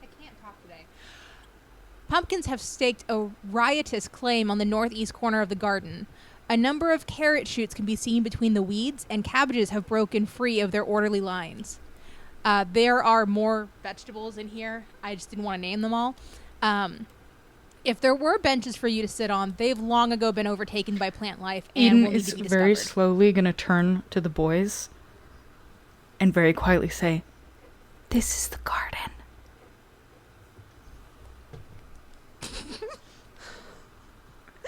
A: I can't talk today. Pumpkins have staked a riotous claim on the northeast corner of the garden. A number of carrot shoots can be seen between the weeds, and cabbages have broken free of their orderly lines. There are more vegetables in here. I just didn't want to name them all. If there were benches for you to sit on, they've long ago been overtaken by plant life and will
B: Eden
A: need
B: is
A: to be
B: very
A: discovered.
B: slowly going to turn to the boys and very quietly say, "This is the garden."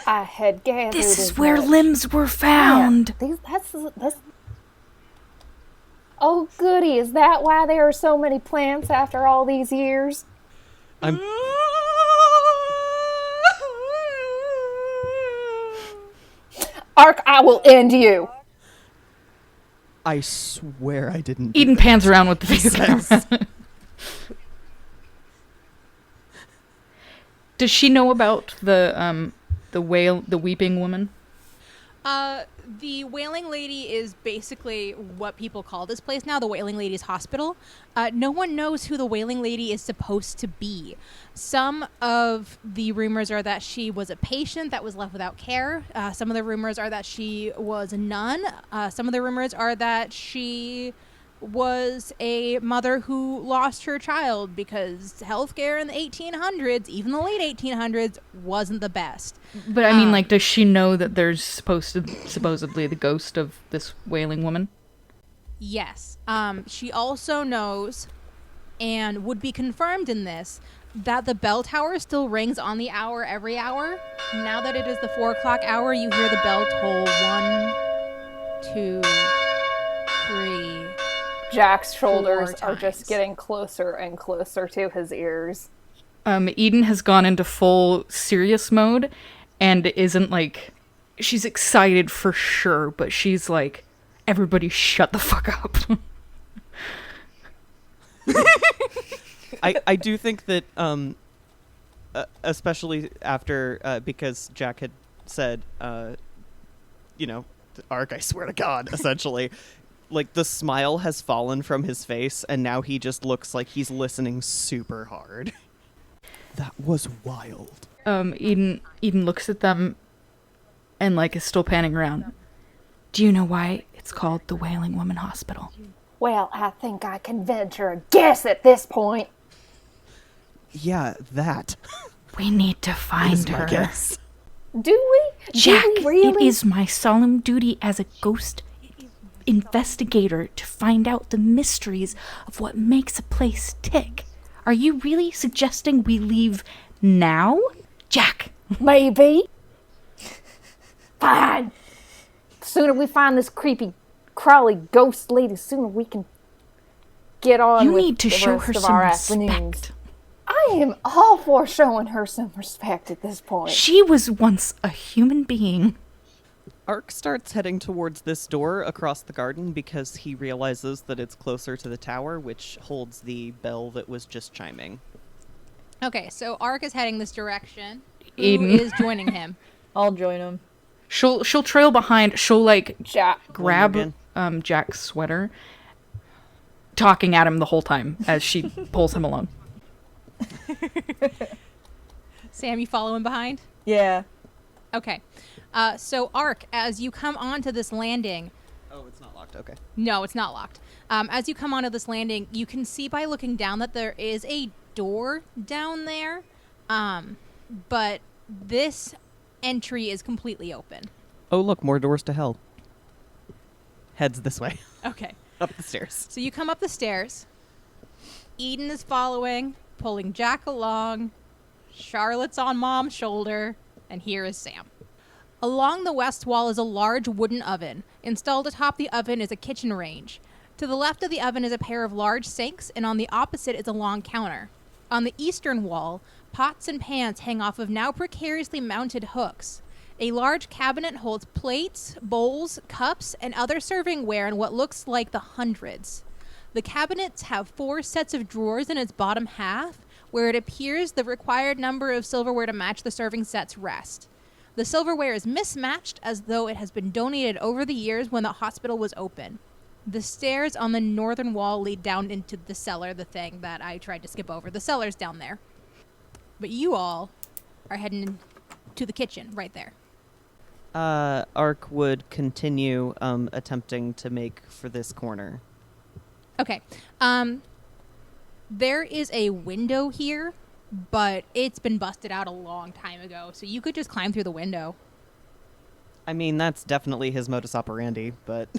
E: I had gathered.
B: This is
E: as
B: where
E: much.
B: limbs were found.
E: Yeah, that's. Oh, goody! Is that why there are so many plants after all these years?
F: I'm
E: Ark, I will end you.
F: I swear I didn't. do
B: Eden
F: that.
B: pans around with the video camera. Does she know about the weeping woman?
A: The Wailing Lady is basically what people call this place now, the Wailing Lady's Hospital. No one knows who the Wailing Lady is supposed to be. Some of the rumors are that she was a patient that was left without care. Some of the rumors are that she was a nun. Some of the rumors are that she was a mother who lost her child because healthcare in the 1800s, even the late 1800s, wasn't the best.
B: But I mean, does she know that there's supposedly the ghost of this wailing woman?
A: Yes. She also knows, and would be confirmed in this, that the bell tower still rings on the hour every hour. Now that it is the 4 o'clock hour, you hear the bell toll 1, 2, 3.
E: Jack's shoulders
A: 4
E: are just
A: times.
E: getting closer and closer to his ears.
B: Eden has gone into full serious mode and isn't like, she's excited for sure, but she's like, everybody shut the fuck up.
F: I do think that especially after because Jack had said Ark, I swear to God, essentially. Like, the smile has fallen from his face, and now he just looks like he's listening super hard. That was wild.
B: Eden looks at them and like is still panning around. Do you know why it's called the Wailing Woman Hospital?
E: Well, I think I can venture a guess at this point.
F: Yeah, that
B: We need to find
F: is
B: her.
F: my guess.
E: Do we?
B: Jack,
E: Do we really?
B: it is my solemn duty as a ghost investigator to find out the mysteries of what makes a place tick. Are you really suggesting we leave now? Jack!
E: Maybe. Fine. Sooner we find this creepy, crawly ghost lady, sooner we can get on
B: You
E: with
B: need to
E: the
B: show
E: rest
B: her
E: of
B: some
E: our afternoons.
B: respect.
E: I am all for showing her some respect at this point.
B: She was once a human being.
F: Ark starts heading towards this door across the garden because he realizes that it's closer to the tower, which holds the bell that was just chiming.
A: Okay, so Ark is heading this direction. Who
B: Eden.
A: is joining him?
C: I'll join him.
B: She'll trail behind. She'll like
E: Jack.
B: grab
F: again.
B: Jack's sweater, talking at him the whole time as she pulls him along.
A: Sam, you following behind?
C: Yeah.
A: Okay. So Ark, as you come onto this landing,
F: Oh, it's not locked. Okay.
A: no, it's not locked. As you come onto this landing, you can see by looking down that there is a door down there, but this entry is completely open.
F: Oh, look, more doors to hell. Heads this way.
A: Okay.
F: Up the stairs.
A: So you come up the stairs. Eden is following, pulling Jack along. Charlotte's on Mom's shoulder, and here is Sam. Along the west wall is a large wooden oven. Installed atop the oven is a kitchen range. To the left of the oven is a pair of large sinks, and on the opposite is a long counter. On the eastern wall, pots and pans hang off of now precariously mounted hooks. A large cabinet holds plates, bowls, cups, and other servingware in what looks like the hundreds. The cabinets have 4 sets of drawers in its bottom half, where it appears the required number of silverware to match the serving sets rest. The silverware is mismatched as though it has been donated over the years when the hospital was open. The stairs on the northern wall lead down into the cellar, the thing that I tried to skip over. The cellar's down there. But you all are heading to the kitchen right there.
F: Ark would continue attempting to make for this corner.
A: Okay. There is a window here but it's been busted out a long time ago, so you could just climb through the window.
F: I mean, that's definitely his modus operandi, but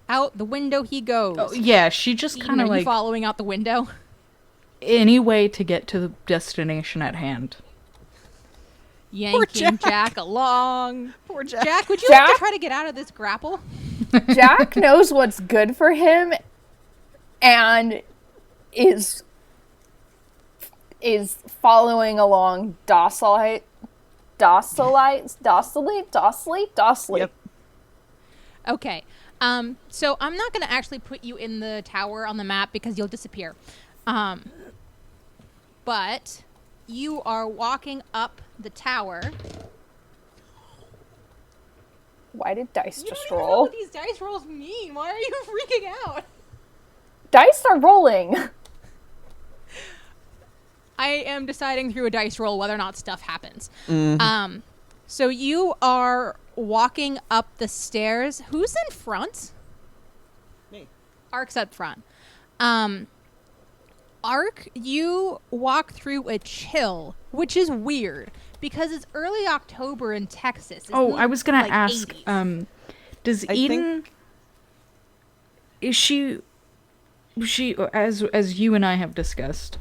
A: Out the window he goes.
B: Oh, yeah, she just
A: Eden,
B: kind of
A: are you
B: like
A: following out the window?
B: any way to get to the destination at hand.
A: Yanking Jack along.
F: poor Jack.
A: Jack, would you like
E: Jack?
A: to try to get out of this grapple?
E: Jack knows what's good for him and is following along docilely.
F: Yep.
A: Okay. So I'm not going to actually put you in the tower on the map because you'll disappear. But you are walking up the tower.
E: Why did dice
A: You
E: just
A: don't even know
E: roll?
A: what these dice rolls mean. Why are you freaking out?
E: Dice are rolling.
A: I am deciding through a dice roll whether or not stuff happens. So you are walking up the stairs. Who's in front?
F: Me.
A: Ark's up front. Ark, you walk through a chill, which is weird because it's early October in Texas. It's
B: I was gonna
A: like
B: ask,
A: 80s.
B: does
F: I
B: Eden...
F: think-
B: Is she, as you and I have discussed,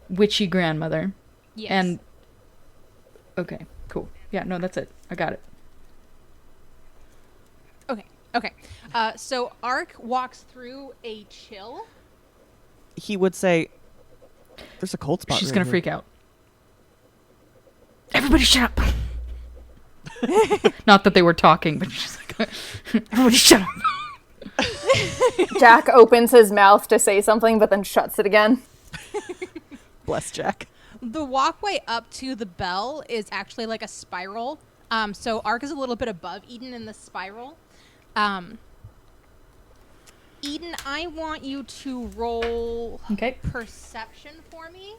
B: witchy grandmother.
A: Yes.
B: And, okay, cool. Yeah, no, that's it. I got it.
A: Okay. So Ark walks through a chill.
F: He would say, "There's a cold spot."
B: She's
F: right
B: gonna
F: here."
B: freak out. Everybody shut up! Not that they were talking, but she's like, everybody shut up!
E: Jack opens his mouth to say something, but then shuts it again.
F: Bless Jack.
A: The walkway up to the bell is actually like a spiral. So Ark is a little bit above Eden in the spiral. Eden, I want you to roll
B: Okay.
A: perception for me.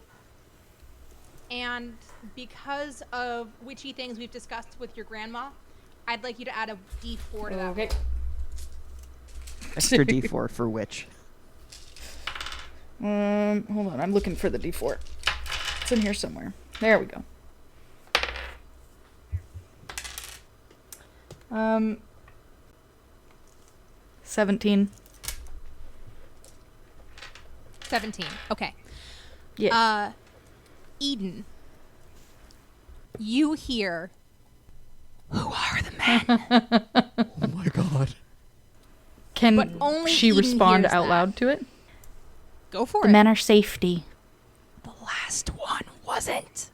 A: And because of witchy things we've discussed with your grandma, I'd like you to add a d4 to that
B: Okay.
A: roll.
F: Extra D4 for witch.
B: Hold on, I'm looking for the D4. It's in here somewhere. There we go. 17.
A: 17. Okay.
B: Yeah.
A: Eden, you hear, "Who are the men?"
F: Oh my god.
B: Can
A: but only
B: she
A: Eden
B: respond
A: hears
B: out
A: that.
B: loud to it?
A: Go for
B: The
A: it.
B: men are safety.
A: The last one wasn't.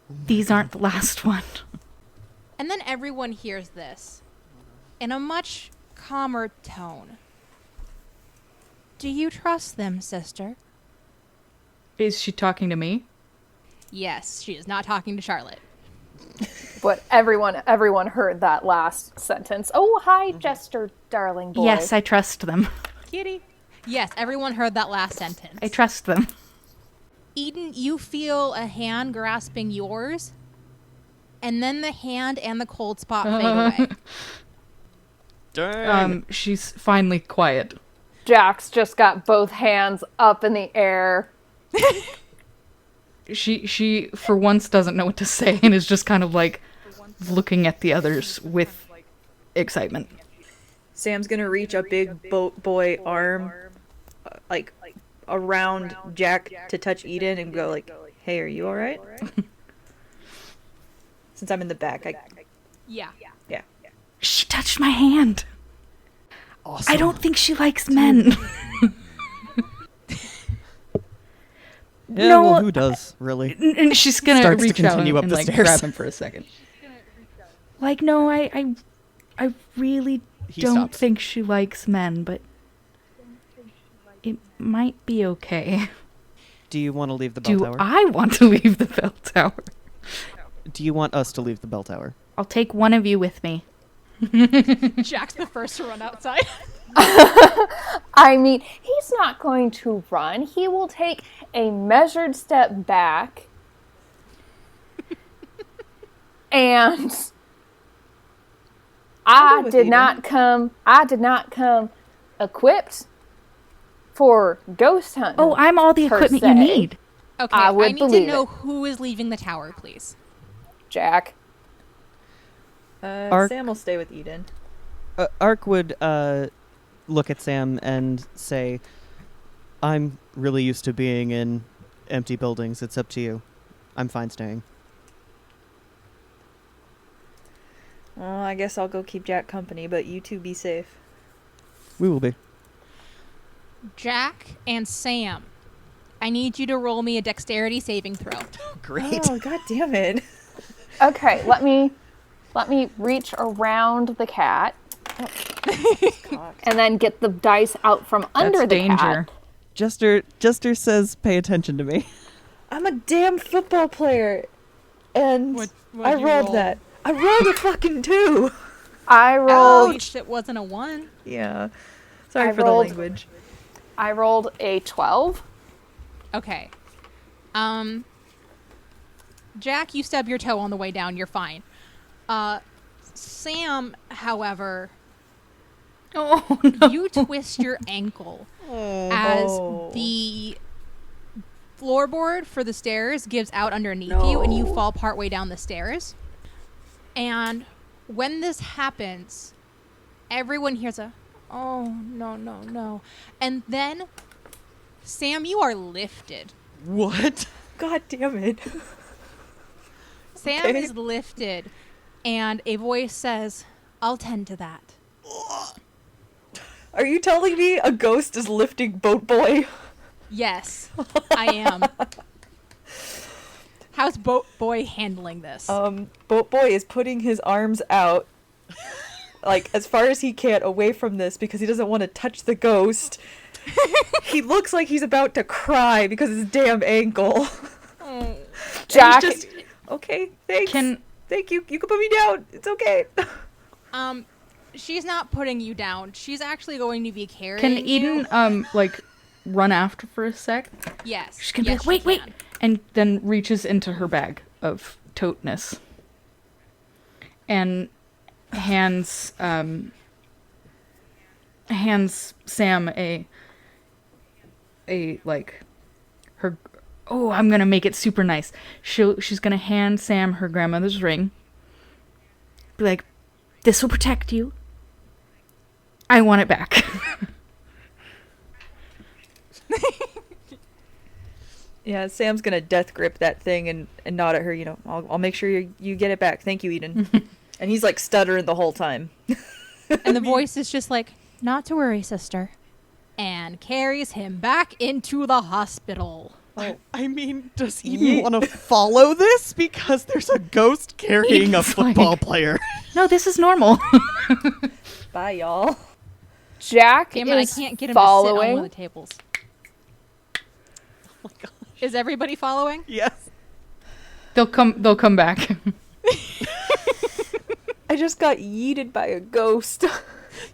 B: These aren't the last one.
A: And then everyone hears this in a much calmer tone. Do you trust them, sister?
B: Is she talking to me?
A: Yes, she is not talking to Charlotte.
E: But everyone heard that last sentence. Oh, hi, Jester, darling boy.
B: Yes, I trust them.
A: Kitty. Yes, everyone heard that last sentence.
B: I trust them.
A: Eden, you feel a hand grasping yours, and then the hand and the cold spot fade away.
F: Dang.
B: She's finally quiet.
E: Jack's just got both hands up in the air.
B: She for once doesn't know what to say and is just kind of like looking at the others with excitement.
C: Sam's gonna reach a big boat boy arm, like around Jack to touch Eden and go like, "Hey, are you all right?" Since I'm in the back,
A: Yeah.
C: yeah.
B: She touched my hand.
F: Awesome.
B: I don't think she likes men.
F: Yeah,
B: No.
F: well, who does, really?
B: And she's gonna
F: Starts to
B: reach out
F: continue up
B: and
F: the
B: like
F: stairs.
B: grab him for a second. Like, no, I really
F: He
B: don't
F: stops.
B: think she likes men, but it might be okay.
F: Do you want to leave the bell
B: Do
F: tower?
B: I want to leave the bell tower?
F: Do you want us to leave the bell tower?
B: I'll take one of you with me.
A: Jack's the first to run outside.
E: I mean, he's not going to run. He will take a measured step back. And I
C: with
E: did
C: Eden.
E: not come equipped for ghost hunting.
B: Oh, I'm all the
E: Per
B: equipment
E: se.
B: you need.
A: Okay,
E: I
A: I
E: would
A: need to
E: believe
A: know
E: it.
A: who is leaving the tower, please.
E: Jack.
F: Ark-
C: Sam will stay with Eden.
F: Ark would look at Sam and say, I'm really used to being in empty buildings. It's up to you. I'm fine staying.
C: Well, I guess I'll go keep Jack company, but you two be safe.
F: We will be.
A: Jack and Sam, I need you to roll me a dexterity saving throw.
F: Great.
C: Oh, god damn it.
E: Okay, let me reach around the cat and then get the dice out from under
B: That's
E: the
B: danger.
E: cat.
F: Jester says, pay attention to me.
C: I'm a damn football player. And
A: What'd
C: I
A: you
C: rolled
A: roll?
C: that. I rolled a fucking 2.
E: I rolled
A: Ouch, it wasn't a 1.
C: Yeah. Sorry
E: I
C: for
E: rolled-
C: the language.
E: I rolled a 12.
A: Okay. Jack, you stub your toe on the way down. You're fine. Sam, however,
B: Oh, no.
A: you twist your ankle as the floorboard for the stairs gives out underneath you and you fall partway down the stairs. And when this happens, everyone hears a, oh, no, no, no. And then, Sam, you are lifted.
F: What?
C: God damn it.
A: Sam
C: Okay.
A: is lifted, and a voice says, I'll tend to that.
C: Are you telling me a ghost is lifting Boat Boy?
A: Yes, I am. How's Boat Boy handling this?
C: Boat Boy is putting his arms out, like, as far as he can away from this because he doesn't want to touch the ghost. He looks like he's about to cry because of his damn ankle.
A: Oh.
E: Jack,
C: And he's just, okay, thanks.
B: Can
C: Thank you. You can put me down. It's okay.
A: She's not putting you down. She's actually going to be carrying
B: can
A: you.
B: Eden like run after for a sec?
A: Yes.
B: She's gonna
A: yes,
B: be like,
A: she
B: wait,
A: can.
B: and then reaches into her bag of toteness and hands Sam a like her. Oh, I'm gonna make it super nice. She's gonna hand Sam her grandmother's ring. Be like, this will protect you. I want it back.
C: Yeah, Sam's gonna death grip that thing and nod at her. You know, I'll make sure you get it back. Thank you, Eden. And he's like stuttering the whole time.
A: And the voice is just like, not to worry, sister. And carries him back into the hospital.
F: I mean, does Eden want to follow this? Because there's a ghost carrying a
B: Eden's
F: football
B: like-
F: player.
B: No, this is normal.
C: Bye, y'all.
E: Jack
A: Damn it, I
E: is
A: can't get him to sit on
E: following.
A: one of the tables. Is everybody following?
F: Yes.
B: They'll come back.
C: I just got yeeted by a ghost.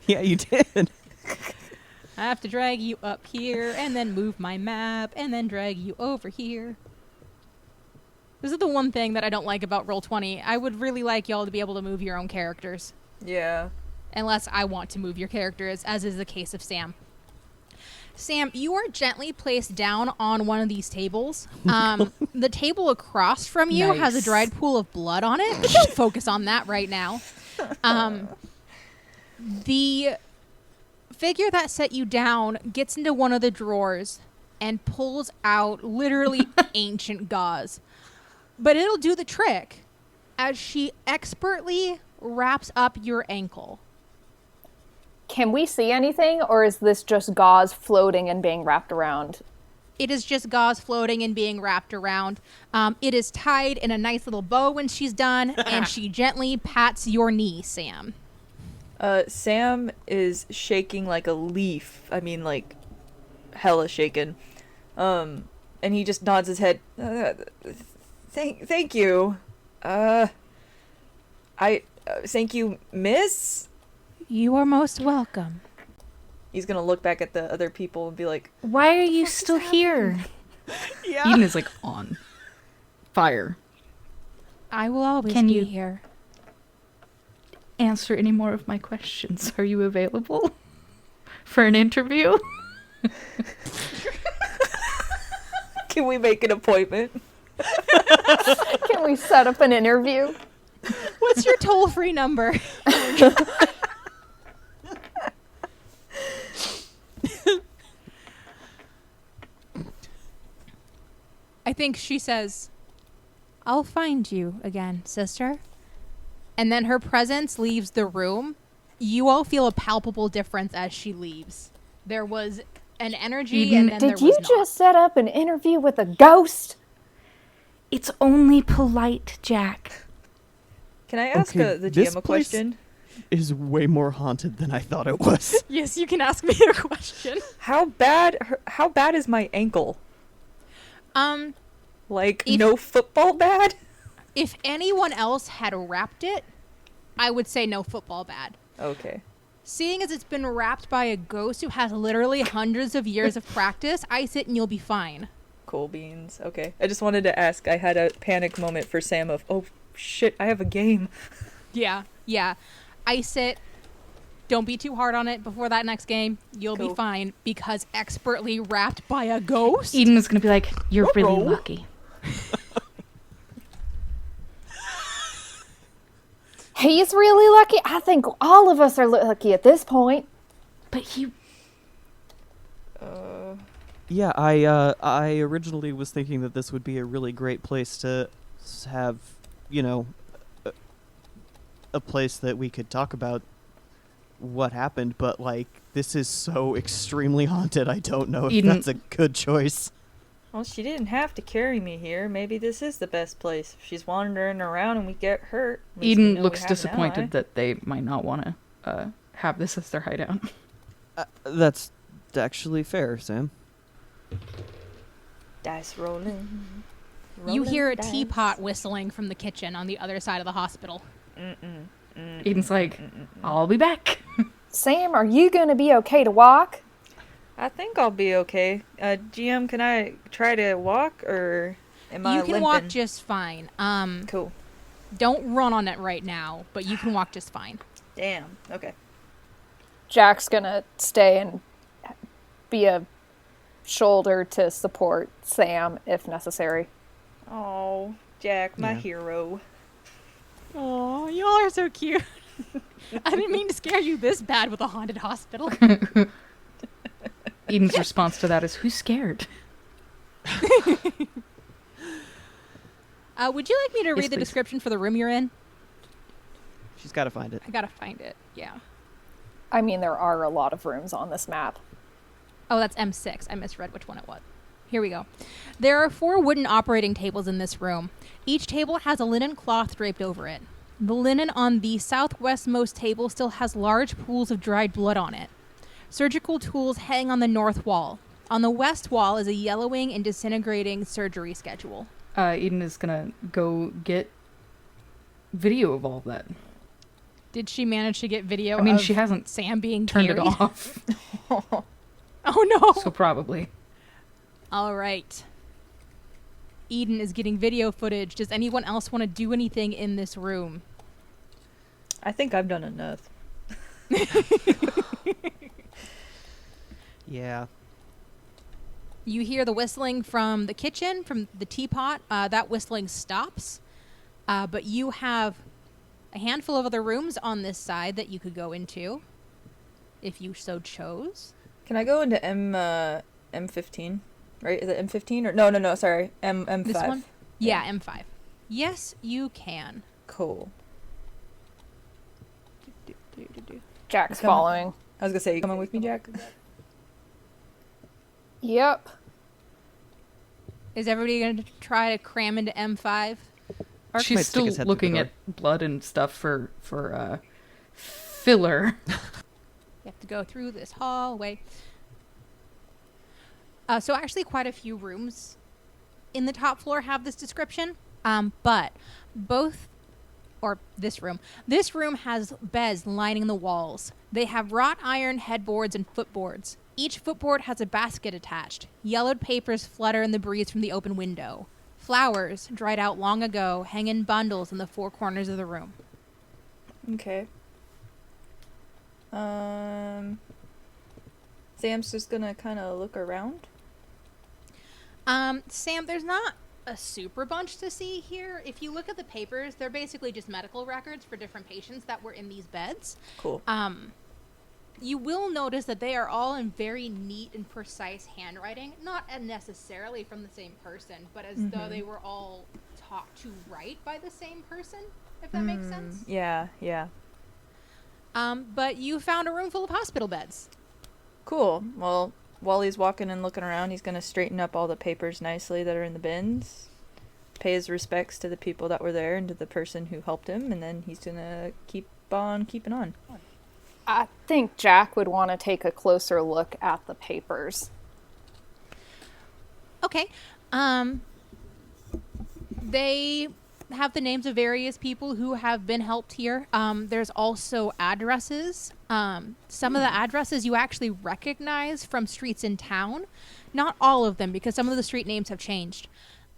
F: Yeah, you did.
A: I have to drag you up here and then move my map and then drag you over here. This is the one thing that I don't like about Roll20. I would really like y'all to be able to move your own characters.
C: Yeah.
A: Unless I want to move your characters, as is the case of Sam. Sam, you are gently placed down on one of these tables. The table across from you has a
B: Nice.
A: dried pool of blood on it. But don't focus on that right now. The figure that set you down gets into one of the drawers and pulls out literally ancient gauze. But it'll do the trick as she expertly wraps up your ankle.
E: Can we see anything, or is this just gauze floating and being wrapped around?
A: It is just gauze floating and being wrapped around. It is tied in a nice little bow when she's done, and she gently pats your knee, Sam.
C: Sam is shaking like a leaf. I mean, like, hella shaken. And he just nods his head. Thank you. Thank you, miss?
A: You are most welcome.
C: He's gonna look back at the other people and be like,
B: Why are you still here?
F: Yeah.
B: Eden is like on fire.
A: I will always
B: Can
A: be
B: you-
A: here.
B: Answer any more of my questions. Are you available for an interview?
C: Can we make an appointment?
E: Can we set up an interview?
A: What's your toll-free number? I think she says, "I'll find you again, sister." And then her presence leaves the room. You all feel a palpable difference as she leaves. There was an energy,
B: Eden,
A: and then there
E: Did
A: was
E: you
A: not.
E: just set up an interview with a ghost?
B: It's only polite, Jack.
C: Can I ask
F: Okay,
C: the
F: this
C: GM a
F: place-
C: question?
F: Is way more haunted than I thought it was.
A: Yes, you can ask me a question.
C: How bad is my ankle? Like,
A: If-
C: no football bad?
A: If anyone else had wrapped it, I would say no football bad.
C: Okay.
A: Seeing as it's been wrapped by a ghost who has literally hundreds of years of practice, ice it and you'll be fine.
C: Cool beans. Okay. I just wanted to ask. I had a panic moment for Sam of, oh, shit, I have a game.
A: Yeah. Ice it. Don't be too hard on it before that next game. You'll be
C: Cool.
A: fine because expertly wrapped by a ghost.
B: Eden is going to be like, "You're really
C: Uh-oh.
B: lucky."
E: He's really lucky. I think all of us are lucky at this point.
B: But he...
F: Yeah, I originally was thinking that this would be a really great place to have, a place that we could talk about what happened, but like this is so extremely haunted. I don't know if
B: Eden-
F: that's a good choice.
C: Well, she didn't have to carry me here. Maybe this is the best place. If she's wandering around and we get hurt. at least we
B: Eden
C: know
B: looks
C: we have an
B: disappointed
C: ally.
B: that they might not want to have this as their hideout.
F: That's actually fair, Sam.
C: Dice rolling.
A: You hear a
C: dice.
A: teapot whistling from the kitchen on the other side of the hospital.
B: Eden's like, "I'll be back."
E: Sam, are you going to be okay to walk?
C: I think I'll be okay. GM, can I try to walk or am I
A: You can
C: limping?
A: walk just fine.
C: Cool.
A: Don't run on it right now, but you can walk just fine.
C: Damn. Okay.
E: Jack's going to stay and be a shoulder to support Sam if necessary.
C: Oh, Jack, my
F: Yeah.
C: hero.
A: Oh, you all are so cute. I didn't mean to scare you this bad with a haunted hospital.
B: Eden's response to that is, "Who's scared?"
A: Would you like me to
B: Yes,
A: read the
B: please.
A: description for the room you're in?
F: She's got to find it.
A: I gotta find it. Yeah.
E: I mean, there are a lot of rooms on this map.
A: Oh, that's M6. I misread which one it was. Here we go. There are 4 wooden operating tables in this room. Each table has a linen cloth draped over it. The linen on the southwestmost table still has large pools of dried blood on it. Surgical tools hang on the north wall. On the west wall is a yellowing and disintegrating surgery schedule.
B: Eden is gonna go get video of all of that.
A: Did she manage to get video
B: I mean,
A: of
B: she hasn't
A: Sam being
B: turned
A: carried?
B: it off,
A: Oh no.
B: so probably.
A: All right. Eden is getting video footage. Does anyone else want to do anything in this room?
C: I think I've done enough.
F: Yeah.
A: You hear the whistling from the kitchen, from the teapot. That whistling stops. But you have a handful of other rooms on this side that you could go into, if you so chose.
C: Can I go into M15? Right? Is it M15 or no? Sorry, M5.
A: This one? Yeah, M5. Yes, you can.
C: Cool.
E: Jack's
C: Come on.
E: following.
C: I was gonna say, you coming with me, Jack?
E: Yep.
A: Is everybody going to try to cram into M5?
F: Ark
B: She's
F: might stick
B: still
F: his head through the
B: looking
F: door.
B: at blood and stuff for filler.
A: You have to go through this hallway. So actually quite a few rooms in the top floor have this description. But this room has beds lining the walls. They have wrought iron headboards and footboards. Each footboard has a basket attached. Yellowed papers flutter in the breeze from the open window. Flowers, dried out long ago, hang in bundles in the 4 corners of the room.
C: Okay. Sam's just gonna kind of look around.
A: Sam, there's not a super bunch to see here. If you look at the papers, they're basically just medical records for different patients that were in these beds.
C: Cool.
A: You will notice that they are all in very neat and precise handwriting, not necessarily from the same person, but as though they were all taught to write by the same person, if that makes sense.
C: Yeah.
A: But you found a room full of hospital beds.
C: Cool. Well, while he's walking and looking around, he's going to straighten up all the papers nicely that are in the bins, pay his respects to the people that were there and to the person who helped him, and then he's going to keep on keeping on.
E: I think Jack would want to take a closer look at the papers.
A: Okay. They have the names of various people who have been helped here. There's also addresses. Some of the addresses you actually recognize from streets in town. Not all of them, because some of the street names have changed.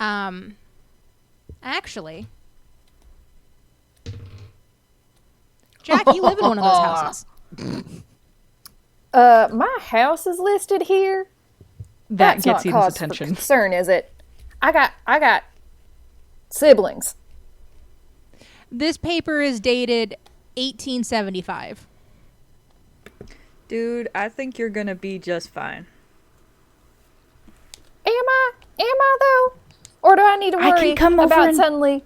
A: Actually, Jack, you live in one of those houses.
E: My house is listed here.
C: That
E: That's
C: gets
E: not
C: Eden's
E: cause for
C: attention.
E: concern, is it? I got siblings.
A: This paper is dated 1875.
C: Dude, I think you're going to be just fine.
E: Am I though? Or do I need to
B: I
E: worry
B: can come over
E: about
B: and-
E: suddenly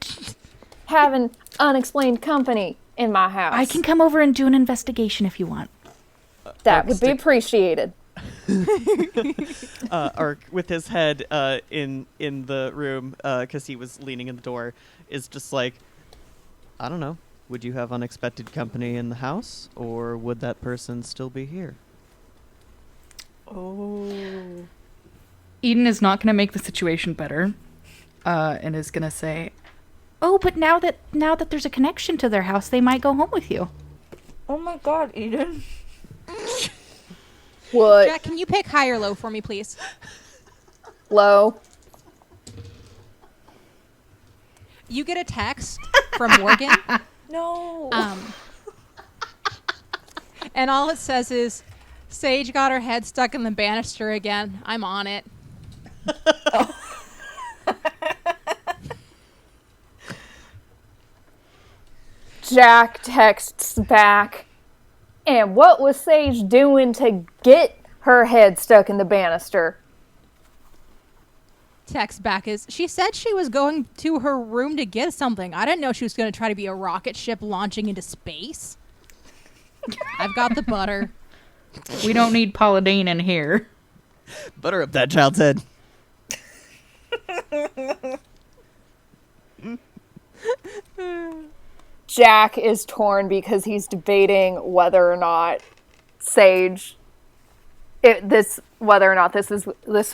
E: having unexplained company in my house?
B: I can come over and do an investigation if you want.
E: That would be appreciated.
F: Ark, with his head in the room, because he was leaning in the door, is just like, I don't know. Would you have unexpected company in the house, or would that person still be here?
C: Oh.
B: Eden is not going to make the situation better, and is going to say, "Oh, but now that there's a connection to their house, they might go home with you."
C: Oh my god, Eden.
E: What?
A: Jack, can you pick high or low for me, please?
E: Low.
A: You get a text from Morgan.
C: No.
A: And all it says is, Sage got her head stuck in the banister again. I'm on it.
E: Jack texts back. And what was Sage doing to get her head stuck in the banister?
A: Text back is, she said she was going to her room to get something. I didn't know she was going to try to be a rocket ship launching into space. I've got the butter.
B: We don't need Paula Deen in here.
F: Butter up that child's head.
E: Jack is torn because he's debating whether or not this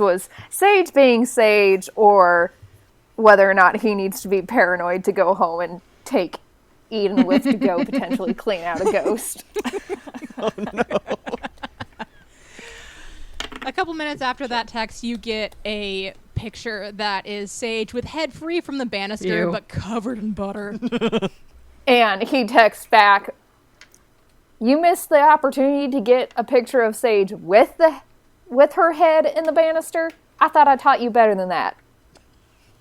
E: was Sage being Sage, or whether or not he needs to be paranoid to go home and take Eden with to go potentially clean out a ghost.
F: Oh no.
A: A couple minutes after that text, you get a picture that is Sage with head free from the banister,
B: Ew.
A: but covered in butter.
E: And he texts back, "You missed the opportunity to get a picture of Sage with her head in the banister? I thought I taught you better than that."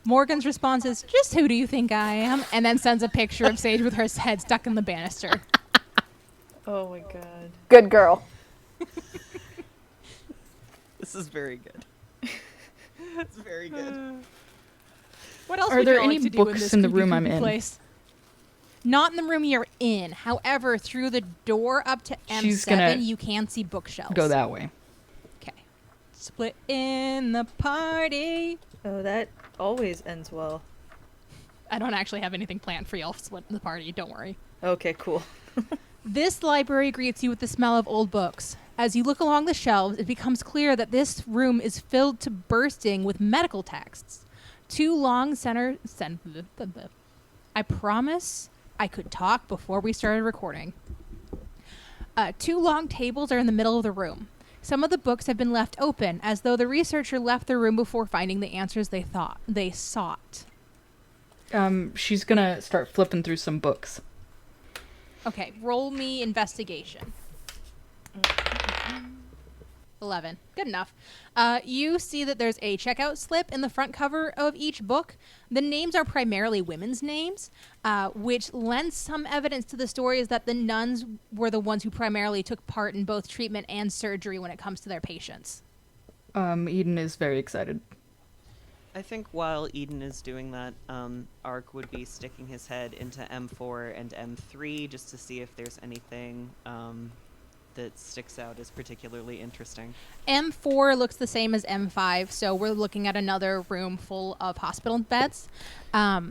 A: Morgan's response is, just who do you think I am? And then sends a picture of Sage with her head stuck in the banister.
C: Oh my god.
E: Good girl.
F: This is very good. It's very good.
A: What else
B: Are
A: would
B: there
A: you like
B: any
A: to do
B: books
A: this
B: in the
A: creepy,
B: room I'm
A: creepy
B: in?
A: place? Not in the room you're in. However, through the door up to
B: She's
A: M7,
B: gonna
A: you can see bookshelves.
B: Go that way.
A: Okay. Split in the party.
C: Oh, that always ends well.
A: I don't actually have anything planned for y'all split in the party. Don't worry.
C: Okay, cool.
A: This library greets you with the smell of old books. As you look along the shelves, it becomes clear that this room is filled to bursting with medical texts. Two long I promise I could talk before we started recording. Two long tables are in the middle of the room. Some of the books have been left open, as though the researcher left the room before finding the answers they sought.
B: She's gonna start flipping through some books.
A: Okay, roll me investigation. 11. Good enough. You see that there's a checkout slip in the front cover of each book. The names are primarily women's names, which lends some evidence to the stories that the nuns were the ones who primarily took part in both treatment and surgery when it comes to their patients.
C: Eden is very excited.
F: I think while Eden is doing that, Ark would be sticking his head into M4 and M3 just to see if there's anything that sticks out as particularly interesting.
A: M4 looks the same as M5, so we're looking at another room full of hospital beds. M3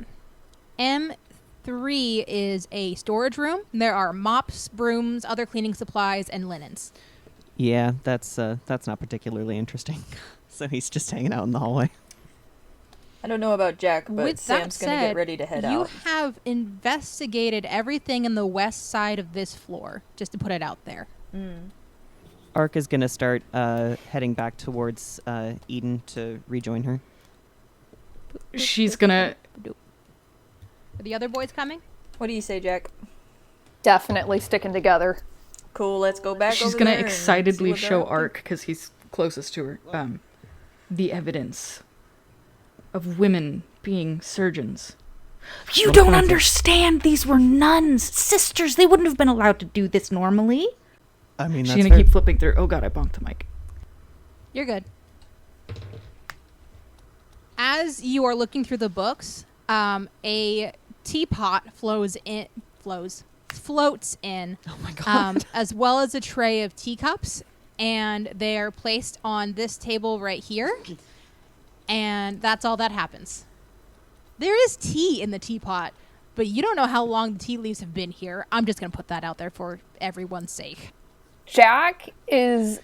A: is a storage room. There are mops, brooms, other cleaning supplies, and linens.
F: Yeah, that's not particularly interesting. So he's just hanging out in the hallway.
C: I don't know about Jack, but
A: With
C: Sam's
A: that
C: going to
A: said,
C: get ready to head
A: you
C: out.
A: have investigated everything in the west side of this floor, just to put it out there.
F: Ark is gonna start heading back towards Eden to rejoin her.
C: She's going to...
A: Are the other boys coming?
C: What do you say, Jack?
E: Definitely sticking together.
C: Cool, let's go back
G: She's
C: over
G: gonna
C: there and
G: excitedly
C: see what they're
G: show
C: up to.
G: Ark, because he's closest to her, the evidence of women being surgeons.
B: You don't understand. These were nuns, sisters. They wouldn't have been allowed to do this normally.
F: I mean,
G: She's
F: that's
G: gonna
F: fair.
G: keep flipping through. Oh god, I bonked the mic.
A: You're good. As you are looking through the books, a teapot floats in,
F: Oh my god.
A: as well as a tray of teacups, and they are placed on this table right here. And that's all that happens. There is tea in the teapot, but you don't know how long the tea leaves have been here. I'm just going to put that out there for everyone's sake.
E: Jack is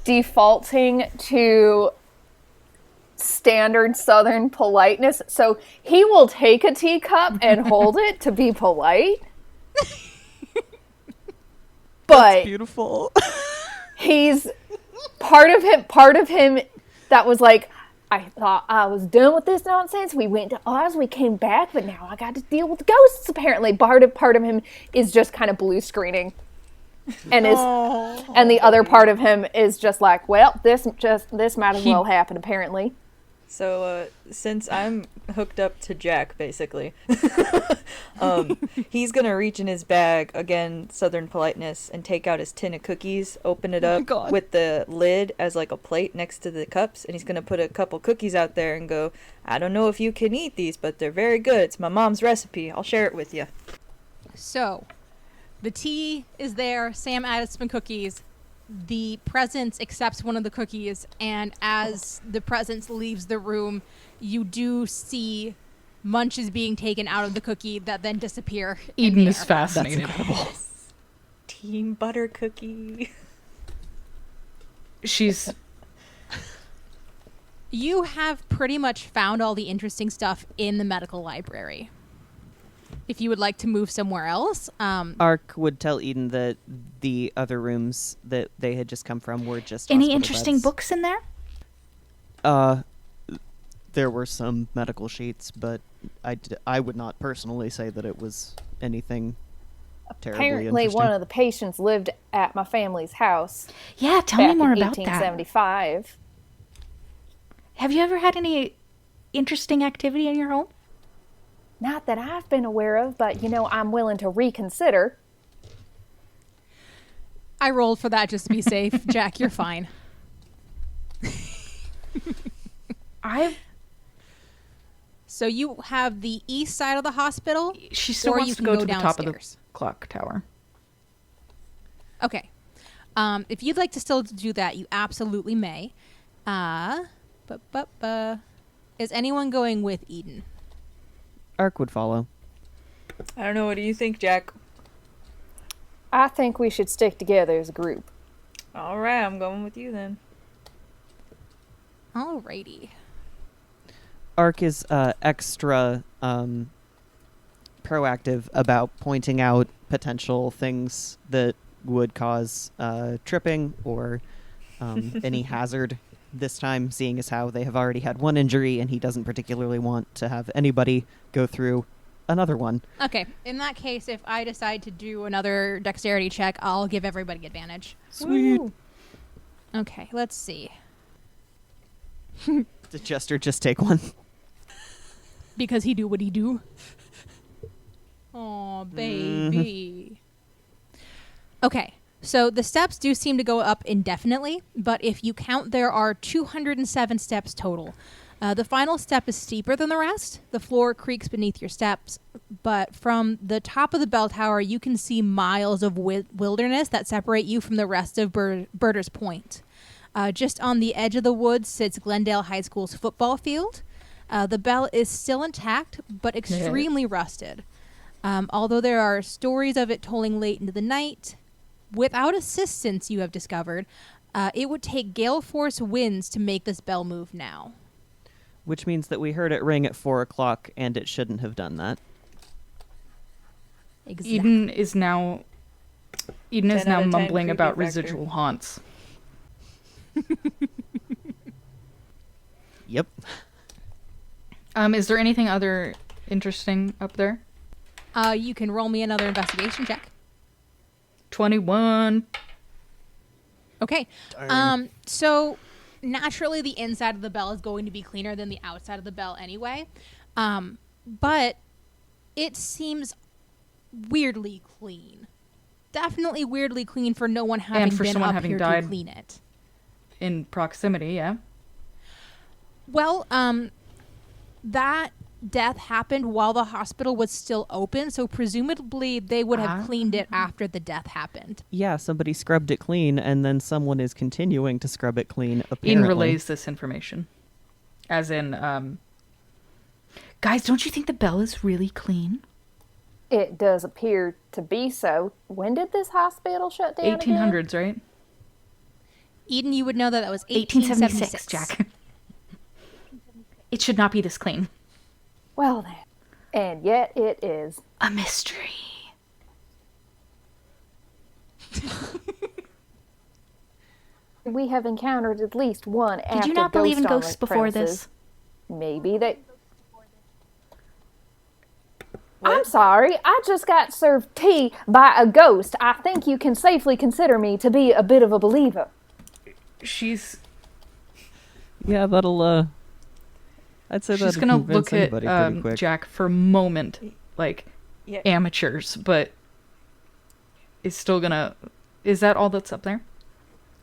E: defaulting to standard Southern politeness, so he will take a teacup and hold it to be polite. But
F: Beautiful.
E: he's part of him that was like, I thought I was done with this nonsense. We went to Oz, we came back, but now I got to deal with ghosts. Apparently, part of him is just kind of blue screening, and and the other part of him is just like, well, this might as well happen. Apparently,
C: So, since I'm hooked up to Jack, basically, he's gonna reach in his bag, again, Southern politeness, and take out his tin of cookies, open it up
F: God.
C: with the lid as like a plate next to the cups, and he's gonna put a couple cookies out there and go, I don't know if you can eat these, but they're very good. It's my mom's recipe. I'll share it with you.
A: So, the tea is there. Sam added some cookies. The presence accepts one of the cookies, and as the presence leaves the room, you do see munches being taken out of the cookie that then disappear. in
G: Eden
A: the
G: is
A: air.
G: fascinated.
C: Team butter cookie.
G: She's
A: You have pretty much found all the interesting stuff in the medical library. If you would like to move somewhere else,
F: Ark would tell Eden that the other rooms that they had just come from were just
B: Any
F: hospital
B: interesting
F: beds.
B: books in there?
F: There were some medical sheets, but I would not personally say that it was anything terribly
E: apparently
F: interesting.
E: one of the patients lived at my family's house
B: Yeah, tell me
E: back
B: more
E: in
B: about that.
E: 1875.
B: Have you ever had any interesting activity in your home?
E: Not that I've been aware of, but I'm willing to reconsider.
A: I rolled for that just to be safe. Jack, you're fine. So you have the east side of the hospital.
G: she still
A: Or
G: wants
A: you
G: to
A: can
G: go
A: go
G: to the top of the
A: downstairs.
G: clock tower.
A: Okay. If you'd like to still do that, you absolutely may. Is anyone going with Eden?
F: Ark would follow.
C: I don't know. What do you think, Jack?
E: I think we should stick together as a group.
C: All right, I'm going with you then.
A: Alrighty.
F: Ark is extra proactive about pointing out potential things that would cause tripping or any hazard this time, seeing as how they have already had one injury and he doesn't particularly want to have anybody go through another one.
A: Okay. In that case, if I decide to do another dexterity check, I'll give everybody advantage.
F: Sweet.
E: Woo.
A: Okay, let's see.
F: Did Jester just take one?
A: Because he do what he do. Oh, baby. Okay, so the steps do seem to go up indefinitely, but if you count, there are 207 steps total. The final step is steeper than the rest. The floor creaks beneath your steps, but from the top of the bell tower, you can see miles of wilderness that separate you from the rest of Birders Point. Just on the edge of the woods sits Glendale High School's football field. The bell is still intact, but extremely rusted. Although there are stories of it tolling late into the night, without assistance, you have discovered, it would take gale force winds to make this bell move now.
F: Which means that we heard it ring at 4 o'clock, and it shouldn't have done that.
A: Exactly.
G: Eden is now
C: 10 out of 10
G: mumbling
C: creepy
G: about
C: factor.
G: residual haunts.
F: Yep.
G: Is there anything other interesting up there?
A: You can roll me another investigation check.
G: 21.
A: Okay. So naturally the inside of the bell is going to be cleaner than the outside of the bell anyway. But it seems weirdly clean. Definitely weirdly clean for no one having
G: for
A: been
G: someone
A: up
G: having
A: here
G: died.
A: to clean it.
G: In proximity, yeah.
A: Well, that death happened while the hospital was still open, so presumably they would have cleaned it after the death happened.
F: Yeah, somebody scrubbed it clean, and then someone is continuing to scrub it clean, apparently.
G: Eden relays this information. As in, guys, don't you think the bell is really clean?
E: It does appear to be so. When did this hospital shut down
G: 1800s, right?
A: Eden, you would know that was 1876.
G: Jack. It should not be this clean.
E: Well then. And yet it is.
G: A mystery.
E: We have encountered at least one
B: Did
E: active
B: you not believe in
E: ghost on
B: ghosts
E: the
B: before
E: premises.
B: this?
E: Maybe they... I'm sorry, I just got served tea by a ghost. I think you can safely consider me to be a bit of a believer.
G: She's
F: Yeah, that'll, I'd say
G: she's
F: that'll
G: gonna
F: convince
G: look at
F: anybody pretty quick.
G: Jack for a moment, like
C: Yeah.
G: amateurs, but is still gonna. Is that all that's up there?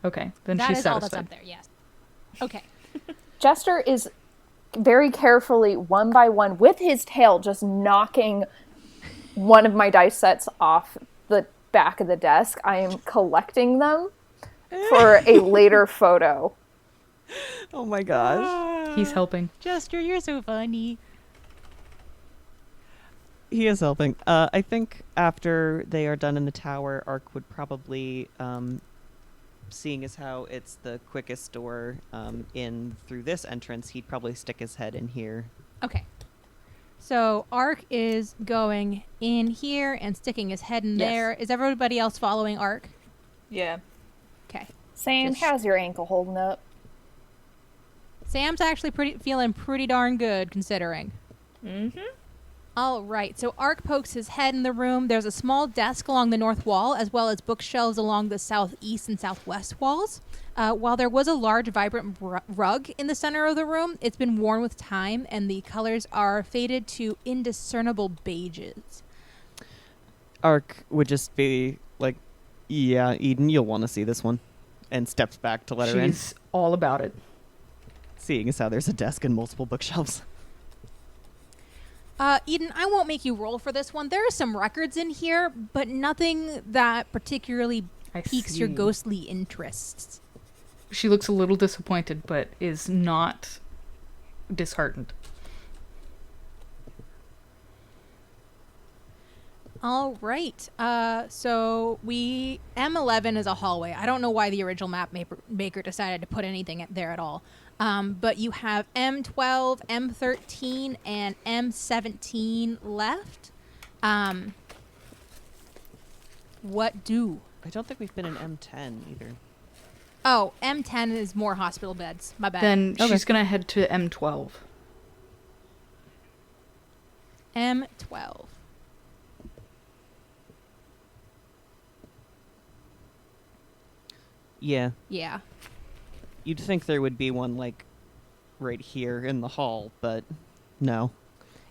G: Okay, then
A: That
G: she's
A: is all
G: satisfied.
A: that's up there, yes. Okay.
E: Jester is very carefully, one by one, with his tail, just knocking one of my dice sets off the back of the desk. I am collecting them for a later photo.
F: Oh my gosh.
G: He's helping.
A: Jester, you're so funny.
F: He is helping. I think after they are done in the tower, Ark would probably, seeing as how it's the quickest door in through this entrance, he'd probably stick his head in here.
A: Okay. So Ark is going in here and sticking his head in
G: Yes.
A: there. Is everybody else following Ark?
C: Yeah.
A: Okay.
E: Sam,
A: Just-
E: how's your ankle holding up?
A: Sam's actually feeling pretty darn good considering.
C: Mm-hmm.
A: All right. So Ark pokes his head in the room. There's a small desk along the north wall, as well as bookshelves along the southeast and southwest walls. While there was a large, vibrant rug in the center of the room, it's been worn with time, and the colors are faded to indiscernible beiges.
F: Ark would just be like, yeah, Eden, you'll want to see this one. And steps back to let her in.
G: She's all about it.
F: Seeing as how there's a desk and multiple bookshelves.
A: Eden, I won't make you roll for this one. There are some records in here, but nothing that particularly
G: I
A: piques your
G: see.
A: ghostly interests.
G: She looks a little disappointed, but is not disheartened.
A: All right. So M11 is a hallway. I don't know why the original map maker decided to put anything there at all. But you have M12, M13, and M17 left. What do?
F: I don't think we've been in M10 either.
A: Oh, M10 is more hospital beds. My bad.
G: Then
F: Okay.
G: she's gonna head to M12.
A: M12.
F: Yeah.
A: Yeah.
F: You'd think there would be one, like, right here in the hall, but no.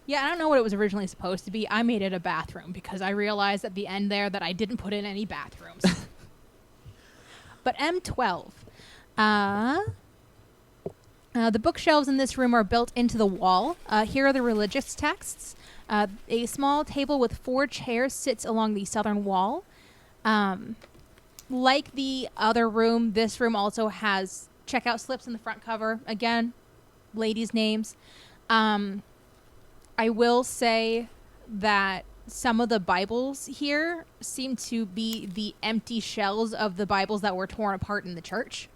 A: Yeah, I don't know what it was originally supposed to be. I made it a bathroom because I realized at the end there that I didn't put in any bathrooms. But M12. The bookshelves in this room are built into the wall. Here are the religious texts. A small table with 4 chairs sits along the southern wall. Like the other room, this room also has checkout slips in the front cover. Again, ladies' names. I will say that some of the Bibles here seem to be the empty shells of the Bibles that were torn apart in the church.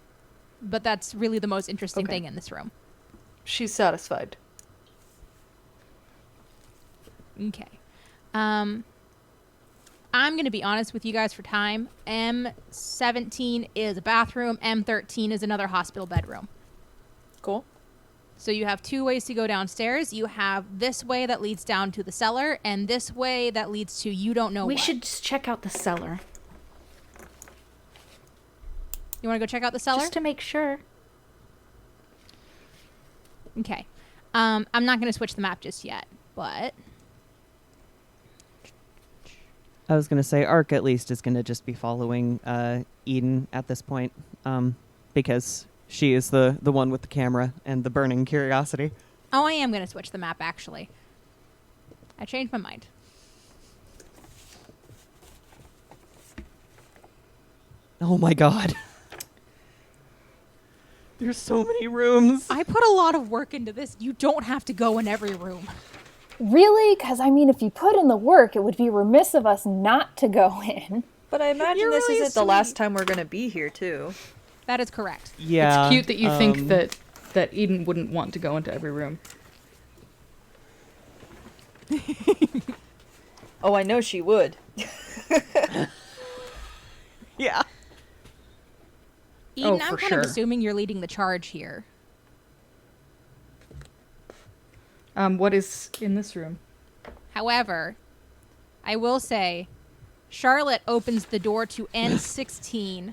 A: But that's really the most interesting thing in this room.
G: She's satisfied.
A: Okay. I'm going to be honest with you guys for time. M17 is a bathroom. M13 is another hospital bedroom.
G: Cool.
A: So you have 2 ways to go downstairs. You have this way that leads down to the cellar, and this way that leads to you don't know
B: We
A: what.
B: should just check out the cellar.
A: You want to go check out the cellar?
B: Just to make sure.
A: Okay. I'm not going to switch the map just yet, but...
F: I was going to say, Ark at least is going to just be following Eden at this point, because she is the one with the camera and the burning curiosity.
A: Oh, I am going to switch the map, actually. I changed my mind.
F: Oh my god. There's so many rooms.
A: I put a lot of work into this. You don't have to go in every room.
E: Really? Because, I mean, if you put in the work, it would be remiss of us not to go in.
C: But I imagine
A: You're
C: this
A: really
C: isn't the last
A: sweet.
C: time we're going to be here, too.
A: That is correct.
F: Yeah.
G: It's cute that you think that Eden wouldn't want to go into every room.
C: Oh, I know she would.
F: Yeah.
A: Eden,
G: Oh,
A: I'm
G: for
A: kind
G: sure.
A: of assuming you're leading the charge here.
G: What is in this room?
A: However, I will say, Charlotte opens the door to N16,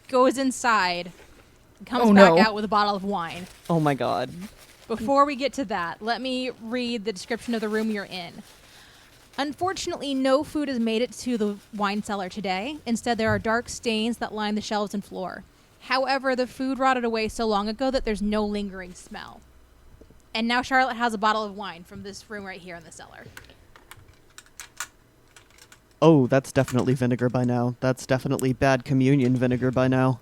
A: goes inside, and comes
G: Oh,
A: back
G: no.
A: out with a bottle of wine.
F: Oh my god.
A: Before we get to that, let me read the description of the room you're in. Unfortunately, no food has made it to the wine cellar today. Instead, there are dark stains that line the shelves and floor. However, the food rotted away so long ago that there's no lingering smell. And now Charlotte has a bottle of wine from this room right here in the cellar.
F: Oh, that's definitely vinegar by now. That's definitely bad communion vinegar by now.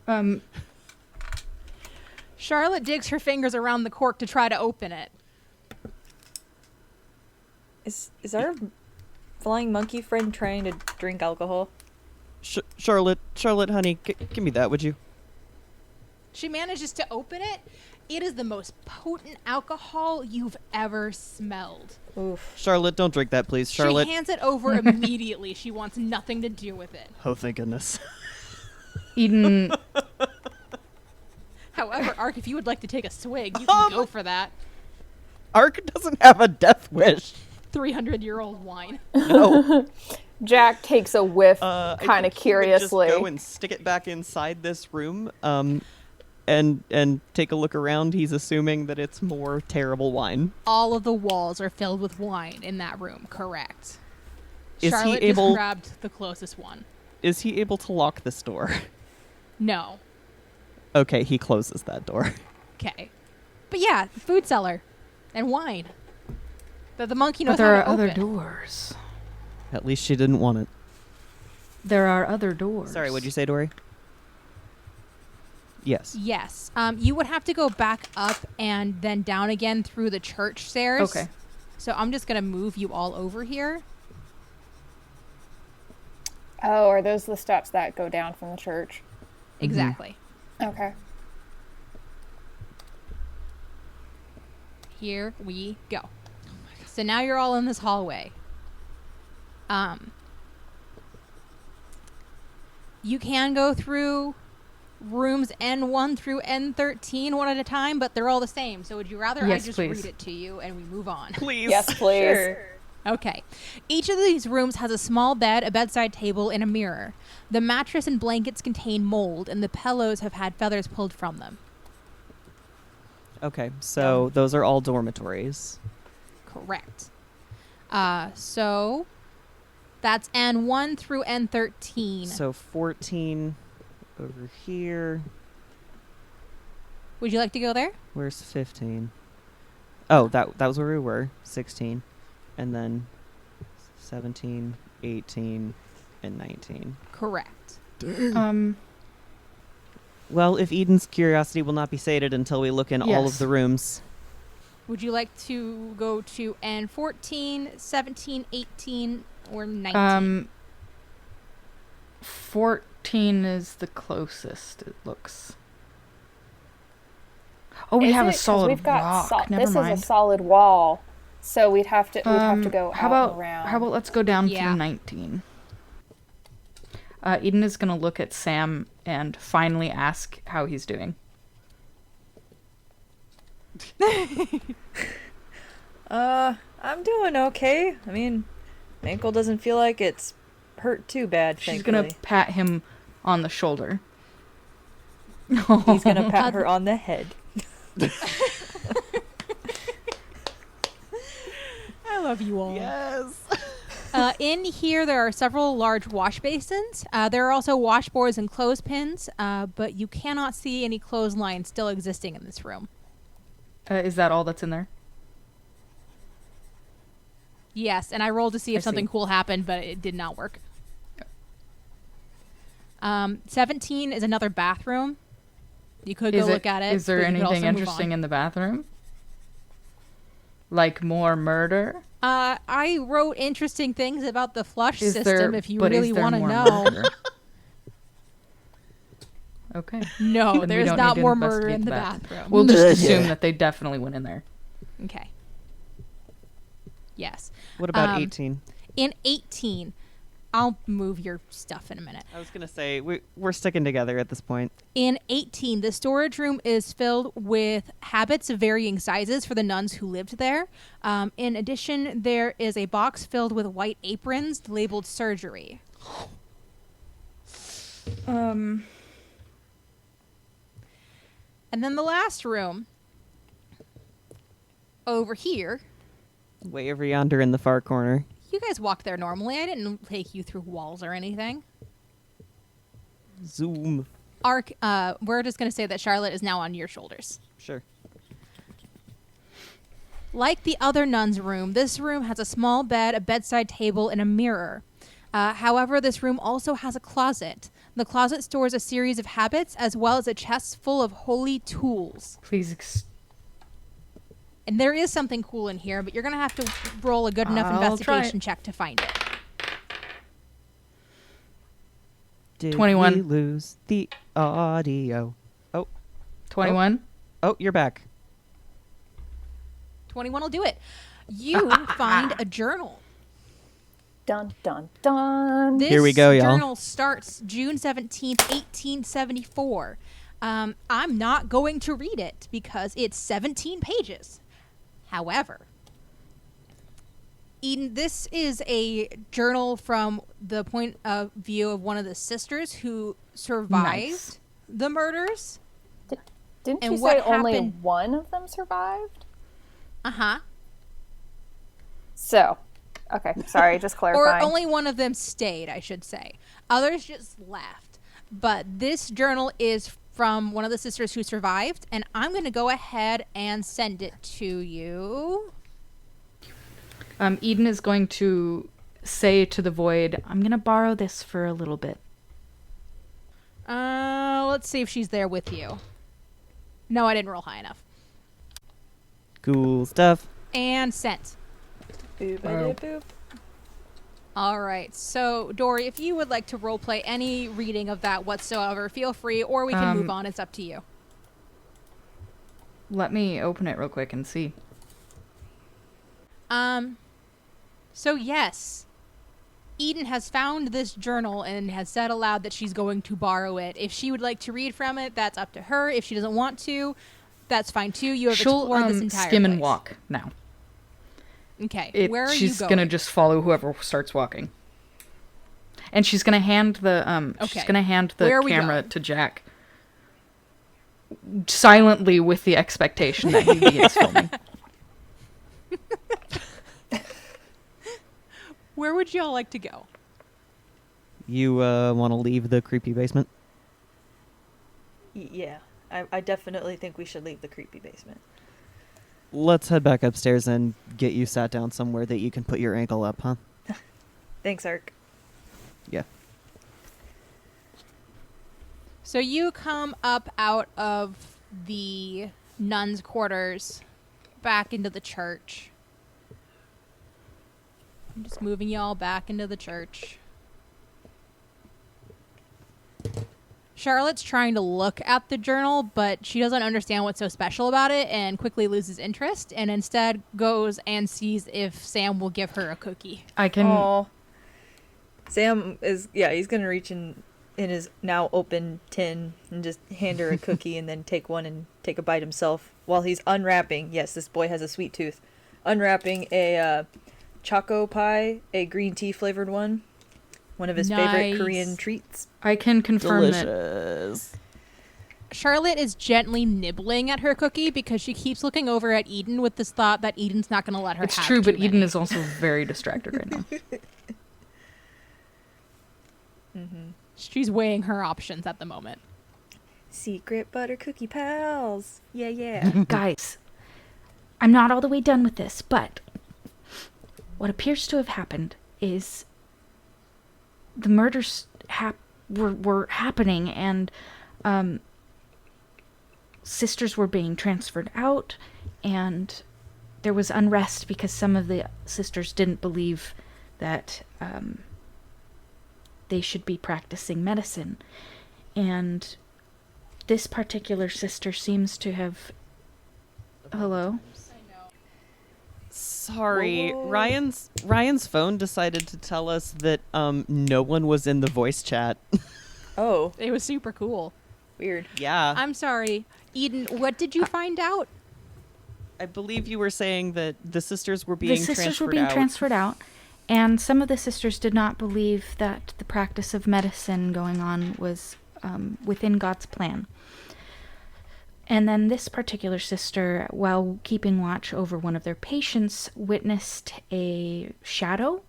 A: Charlotte digs her fingers around the cork to try to open it.
C: Is our flying monkey friend trying to drink alcohol?
F: Charlotte, honey, give me that, would you?
A: She manages to open it. It is the most potent alcohol you've ever smelled.
C: Oof.
F: Charlotte, don't drink that, please. Charlotte.
A: She hands it over immediately. She wants nothing to do with it.
F: Oh, thank goodness.
G: Eden,
A: However, Ark, if you would like to take a swig, you can go for that.
F: Ark doesn't have a death wish.
A: 300-year-old wine.
F: No.
E: Jack takes a whiff
F: I
E: kind of
F: think he would
E: curiously.
F: Just go and stick it back inside this room, and take a look around. He's assuming that it's more terrible wine.
A: All of the walls are filled with wine in that room, correct.
F: Is he
A: Charlotte
F: able-
A: just grabbed the closest one.
F: Is he able to lock this door?
A: No.
F: Okay, he closes that door.
A: Okay. But yeah, food cellar and wine. That the monkey knows
G: but there
A: how
G: are
A: to
G: other
A: open.
G: doors.
F: At least she didn't want it.
G: There are other doors.
F: Sorry, what'd you say, Dory? Yes.
A: Yes. You would have to go back up and then down again through the church stairs.
G: Okay.
A: So I'm just going to move you all over here.
E: Oh, are those the steps that go down from the church?
A: Exactly.
E: Okay.
A: Here we go. So now you're all in this hallway. You can go through rooms N1 through N13 one at a time, but they're all the same. So would you rather
G: Yes,
A: I just
G: please.
A: read it to you and we move on?
F: Please.
E: Yes, please.
C: Sure.
A: Okay. Each of these rooms has a small bed, a bedside table, and a mirror. The mattress and blankets contain mold, and the pillows have had feathers pulled from them.
F: Okay, so those are all dormitories.
A: Correct. So that's N1 through N13.
F: So 14 over here.
A: Would you like to go there?
F: Where's 15? Oh, that was where we were. 16. And then 17, 18, and 19.
A: Correct.
F: Well, if Eden's curiosity will not be sated until we look in all of
G: Yes.
F: the rooms.
A: Would you like to go to N14, 17, 18, or 19?
G: 14 is the closest, it looks. Oh, we
E: Is
G: have
E: it?
G: a
E: 'Cause
G: solid
E: we've got
G: rock. Never
E: this
G: mind.
E: is a solid wall, so we'd have to go
G: how
E: out
G: about
E: and around.
G: how about let's go down
A: Yeah.
G: to 19. Eden is gonna look at Sam and finally ask how he's doing.
C: I'm doing okay. I mean, my ankle doesn't feel like it's hurt too bad,
G: She's
C: thankfully.
G: gonna pat him on the shoulder.
C: He's gonna pat her on the head.
A: I love you all.
F: Yes.
A: In here, there are several large wash basins. There are also washboards and clothespins, but you cannot see any clotheslines still existing in this room.
G: Is that all that's in there?
A: Yes, and I rolled to see if
G: I
A: something
G: see.
A: cool happened, but it did not work. 17 is another bathroom. You could go look at it.
G: Is there
A: but you could also
G: anything
A: move
G: interesting
A: on.
G: in the bathroom? Like more murder?
A: I wrote interesting things about the flush
G: Is
A: system
G: there,
A: if you
G: but is
A: really
G: there
A: want to
G: more
A: know.
G: murder? Okay.
A: No,
G: Then we
A: there's
G: don't
A: not
G: need to
A: more murder in
G: investigate
A: the
G: that.
A: bathroom.
G: We'll just assume that they definitely went in there.
A: Okay. Yes.
F: What about
A: 18?
F: 18?
A: In 18, I'll move your stuff in a minute.
F: I was going to say, we're sticking together at this point.
A: In 18, the storage room is filled with habits of varying sizes for the nuns who lived there. In addition, there is a box filled with white aprons labeled surgery. And then the last room, over here.
F: Way over yonder in the far corner.
A: You guys walked there normally. I didn't take you through walls or anything.
F: Zoom.
A: Ark, we're just going to say that Charlotte is now on your shoulders.
F: Sure.
A: Like the other nun's room, this room has a small bed, a bedside table, and a mirror. However, this room also has a closet. The closet stores a series of habits as well as a chest full of holy tools.
G: Please.
A: And there is something cool in here, but you're going to have to roll a good enough
G: I'll try
A: investigation check to find it.
F: Did
G: 21.
F: we lose the audio?
G: 21?
F: Oh, you're back.
A: 21 will do it. You find a journal.
E: Dun dun dun.
A: This
F: Here we go, y'all.
A: journal starts June 17th, 1874. I'm not going to read it because it's 17 pages. However, Eden, this is a journal from the point of view of one of the sisters who survived
G: Nice.
A: the murders.
E: Didn't
A: And
E: you
A: what
E: say only
A: happened-
E: one of them survived?
A: Uh-huh.
E: So, okay, sorry, just
A: Or
E: clarifying.
A: only one of them stayed, I should say. Others just left. But this journal is from one of the sisters who survived, and I'm going to go ahead and send it to you.
G: Eden is going to say to the void, I'm going to borrow this for a little bit.
A: Let's see if she's there with you. No, I didn't roll high enough.
F: Cool stuff.
A: And sent.
C: Boop-a-doop-boop.
A: All right. So, Dory, if you would like to roleplay any reading of that whatsoever, feel free, or we can move on. It's up to you.
G: Let me open it real quick and see.
A: So yes, Eden has found this journal and has said aloud that she's going to borrow it. If she would like to read from it, that's up to her. If she doesn't want to, that's fine too. You have
G: She'll
A: explored this entire
G: skim and
A: place.
G: walk now.
A: Okay, where are you
G: she's
A: going?
G: gonna just follow whoever starts walking. And she's gonna hand the
A: Okay.
G: she's gonna hand the
A: Where are we
G: camera
A: going?
G: to Jack. Silently, with the expectation that he begins filming.
A: Where would y'all like to go?
F: You want to leave the creepy basement?
C: Yeah, I definitely think we should leave the creepy basement.
F: Let's head back upstairs and get you sat down somewhere that you can put your ankle up, huh?
C: Thanks, Ark.
F: Yeah.
A: So you come up out of the nuns' quarters back into the church. I'm just moving y'all back into the church. Charlotte's trying to look at the journal, but she doesn't understand what's so special about it and quickly loses interest and instead goes and sees if Sam will give her a cookie.
G: I can.
C: Aw. Sam is, he's gonna reach in his now open tin and just hand her a cookie and then take one and take a bite himself while he's unwrapping. Yes, this boy has a sweet tooth. Unwrapping a choco pie, a green tea flavored one of his favorite
A: Nice.
C: Korean treats.
G: I can confirm that.
F: Delicious.
A: Charlotte is gently nibbling at her cookie because she keeps looking over at Eden with this thought that Eden's not going to let her
G: It's
A: have
G: true,
A: too
G: but Eden
A: many.
G: is also very distracted right now.
A: She's weighing her options at the moment.
C: Secret butter cookie pals. Yeah.
B: Guys, I'm not all the way done with this, but what appears to have happened is the murders were happening, and sisters were being transferred out, and there was unrest because some of the sisters didn't believe that they should be practicing medicine. And this particular sister seems to have... Hello?
F: Sorry,
C: Whoa.
F: Ryan's phone decided to tell us that no one was in the voice chat.
C: Oh,
A: It was super cool.
C: weird.
F: Yeah.
A: I'm sorry. Eden, what did you find out?
F: I believe you were saying that the sisters were
B: The
F: being
B: sisters
F: transferred
B: were being
F: out.
B: transferred out, and some of the sisters did not believe that the practice of medicine going on was within God's plan. And then this particular sister, while keeping watch over one of their patients, witnessed a shadow,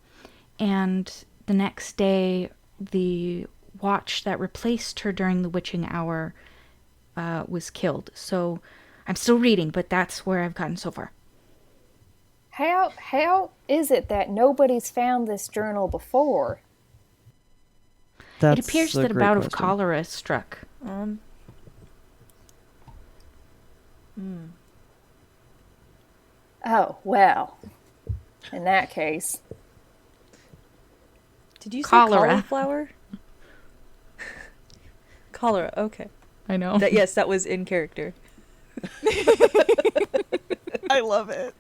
B: and the next day, the watch that replaced her during the witching hour was killed. So I'm still reading, but that's where I've gotten so far.
E: How is it that nobody's found this journal before?
F: That's
B: It appears
F: a
B: that a
F: great
B: bout of
F: question.
B: cholera struck.
E: Oh, well. In that case.
C: Did you say
B: Cholera.
C: cauliflower? Cholera, okay.
G: I know.
C: Yes, that was in character.
F: I love it.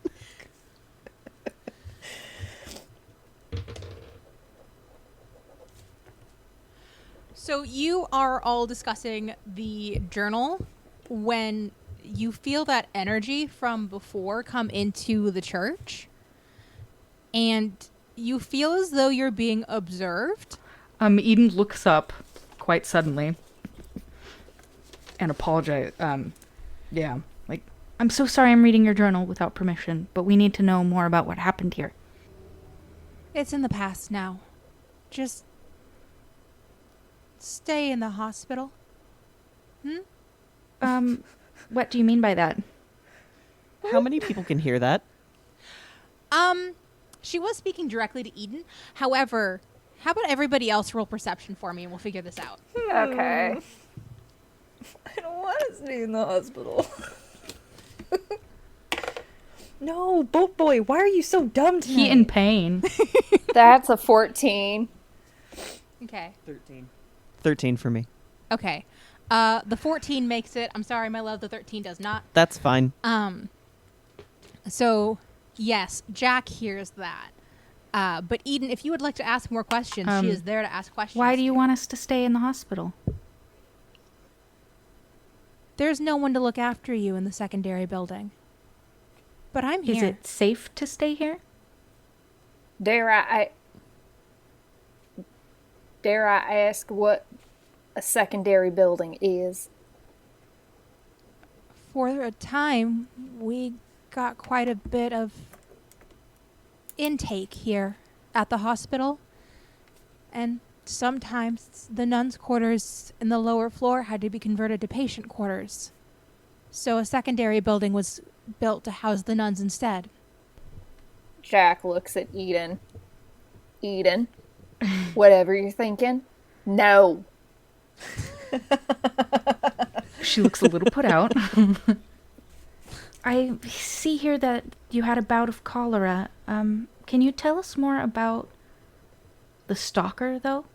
A: So you are all discussing the journal when you feel that energy from before come into the church, and you feel as though you're being observed.
G: Eden looks up quite suddenly and apologize. Yeah, like,
B: I'm so sorry I'm reading your journal without permission, but we need to know more about what happened here.
A: It's in the past now. Just stay in the hospital.
B: What do you mean by that?
F: How many people can hear that?
A: She was speaking directly to Eden. However, how about everybody else roll perception for me and we'll figure this out.
E: Okay.
C: I don't want to stay in the hospital. No, boat boy, why are you so dumb tonight?
G: he in pain.
E: That's a 14.
A: Okay.
F: 13 for me.
A: Okay. The 14 makes it. I'm sorry, my love, the 13 does not.
F: That's fine.
A: So, yes, Jack hears that. But Eden, if you would like to ask more questions, she is there to ask questions.
B: Why do you want us to stay in the hospital?
A: There's no one to look after you in the secondary building. But I'm here.
B: Is it safe to stay here?
E: Dare I ask what a secondary building is?
A: For a time, we got quite a bit of intake here at the hospital. And sometimes the nuns' quarters in the lower floor had to be converted to patient quarters. So a secondary building was built to house the nuns instead.
E: Jack looks at Eden. Eden, whatever you're thinking, no.
B: She looks a little put out. I see here that you had a bout of cholera. Can you tell us more about the stalker, though?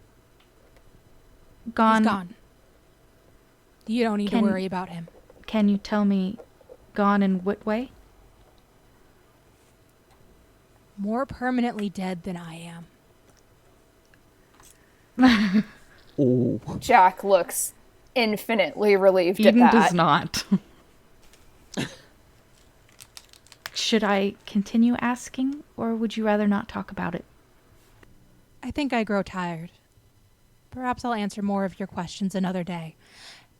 B: Gone.
A: He's gone. You don't need to worry about him.
B: Can you tell me gone in what way?
A: More permanently dead than I am.
F: Oh.
E: Jack looks infinitely relieved
B: Eden
E: at that.
B: does not. Should I continue asking, or would you rather not talk about it?
A: I think I grow tired. Perhaps I'll answer more of your questions another day.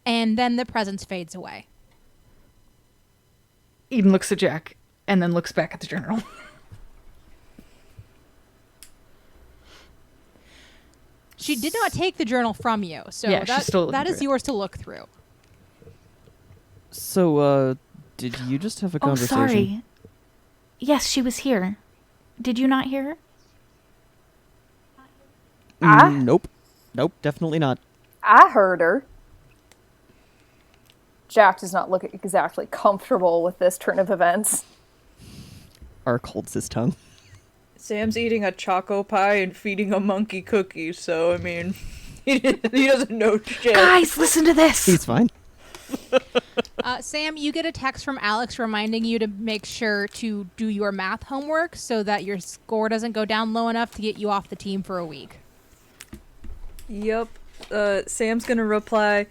A: And then the presence fades away.
G: Eden looks at Jack and then looks back at the journal.
A: She did not take the journal from you, so
G: Yeah, she's still looking
A: that is
G: through it.
A: yours to look through.
F: So, did you just have a
B: Oh,
F: conversation?
B: sorry. Yes, she was here. Did you not hear her?
F: Nope. Nope, definitely not.
E: I heard her. Jack does not look exactly comfortable with this turn of events.
F: Ark holds his tongue.
C: Sam's eating a choco pie and feeding a monkey cookie, so, I mean, he doesn't know shit.
B: Guys, listen to this!
F: He's fine.
A: Sam, you get a text from Alex reminding you to make sure to do your math homework so that your score doesn't go down low enough to get you off the team for a week.
C: Yep. Sam's gonna reply,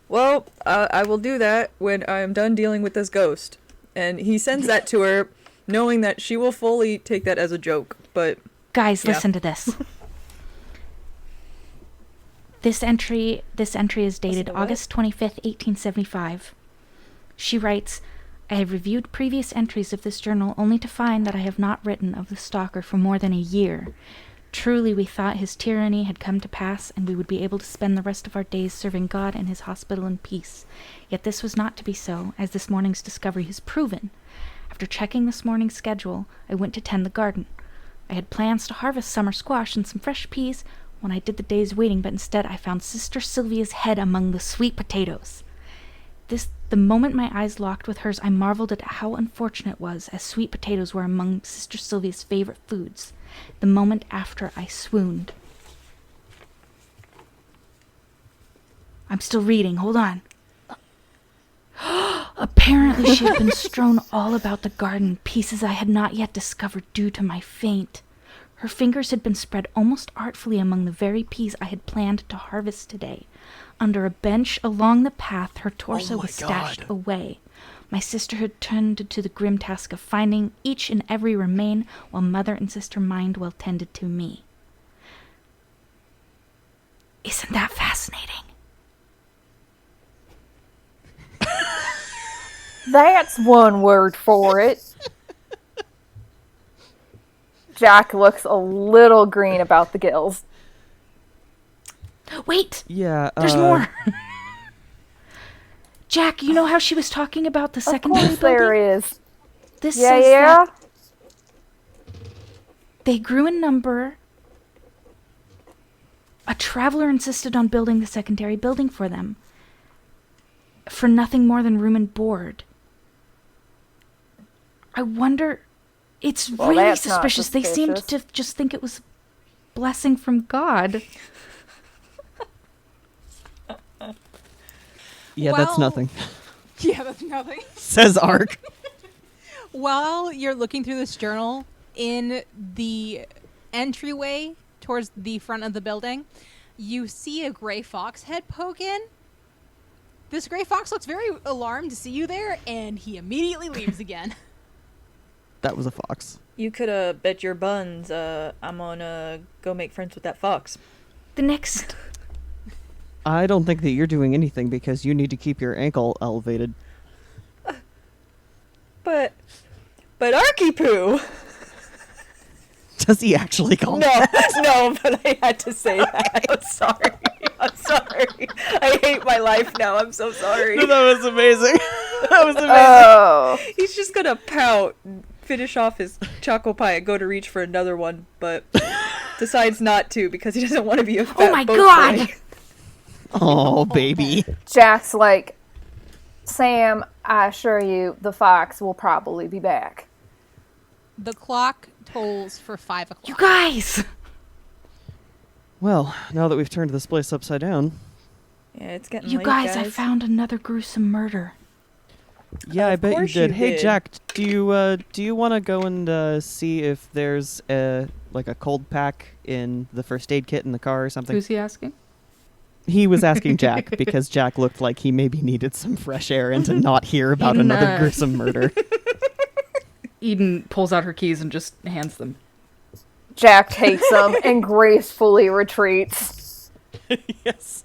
C: well, I will do that when I am done dealing with this ghost. And he sends that to her, knowing that she will fully take that as a joke, but...
B: Guys,
C: Yeah.
B: listen to this. This entry is dated
C: Listen to what?
B: August 25th, 1875. She writes, I have reviewed previous entries of this journal only to find that I have not written of the stalker for more than a year. Truly, we thought his tyranny had come to pass, and we would be able to spend the rest of our days serving God and his hospital in peace. Yet this was not to be so, as this morning's discovery has proven. After checking this morning's schedule, I went to tend the garden. I had plans to harvest summer squash and some fresh peas when I did the day's waiting, but instead I found Sister Sylvia's head among the sweet potatoes. The moment my eyes locked with hers, I marveled at how unfortunate it was, as sweet potatoes were among Sister Sylvia's favorite foods. The moment after, I swooned. I'm still reading, hold on. Apparently she had been strewn all about the garden, pieces I had not yet discovered due to my faint. Her fingers had been spread almost artfully among the very peas I had planned to harvest today. Under a bench along the path, her torso was stashed away. My sister had turned to the grim task of finding each and every remain, while mother and sister mind well tended to me. Isn't that fascinating?
E: That's one word for it. Jack looks a little green about the gills.
B: Wait!
F: Yeah,
B: There's more! Jack, you know how she was talking about the
E: Of
B: secondary
E: course
B: building?
E: there is.
B: This
E: Yeah,
B: says
E: yeah.
B: that they grew in number. A traveler insisted on building the secondary building for them. For nothing more than room and board. I wonder... It's
E: Well,
B: really
E: that's not
B: suspicious. They seemed to
E: suspicious.
B: just think it was a blessing from God.
F: Yeah, that's
A: Well-
F: nothing.
A: Yeah, that's nothing.
F: Says Ark.
A: While you're looking through this journal, in the entryway towards the front of the building, you see a gray fox head poke in. This gray fox looks very alarmed to see you there, and he immediately leaves again.
F: that was a fox.
C: You could bet your buns I'm gonna go make friends with that fox.
B: The next...
F: I don't think that you're doing anything because you need to keep your ankle elevated.
C: But Arky Poo!
F: Does he actually call
C: No,
F: that?
C: no, but I had to say that. I'm sorry. I'm sorry. I hate my life now. I'm so sorry.
F: That was amazing. That was amazing.
E: Oh.
C: He's just gonna pout, finish off his choco pie, and go to reach for another one, but decides not to because he doesn't want to be a fat
B: my
C: boat
B: God!
C: boy.
F: Oh, baby.
E: Jack's like, Sam, I assure you, the fox will probably be back.
A: The clock tolls for 5 o'clock.
B: You guys!
F: Well, now that we've turned this place upside down.
C: Yeah, it's getting
B: You
C: late,
B: guys, I found another gruesome murder.
F: Yeah, I
C: Of
F: bet you
C: course
F: did.
C: you
F: Hey,
C: did.
F: Jack, do you want to go and see if there's a cold pack in the first aid kit in the car or something?
G: Who's he asking?
F: He was asking Jack because Jack looked like he maybe needed some fresh air and to not hear about
G: Eden,
F: another gruesome murder.
G: Eden pulls out her keys and just hands them.
E: Jack takes them and gracefully retreats.
F: Yes.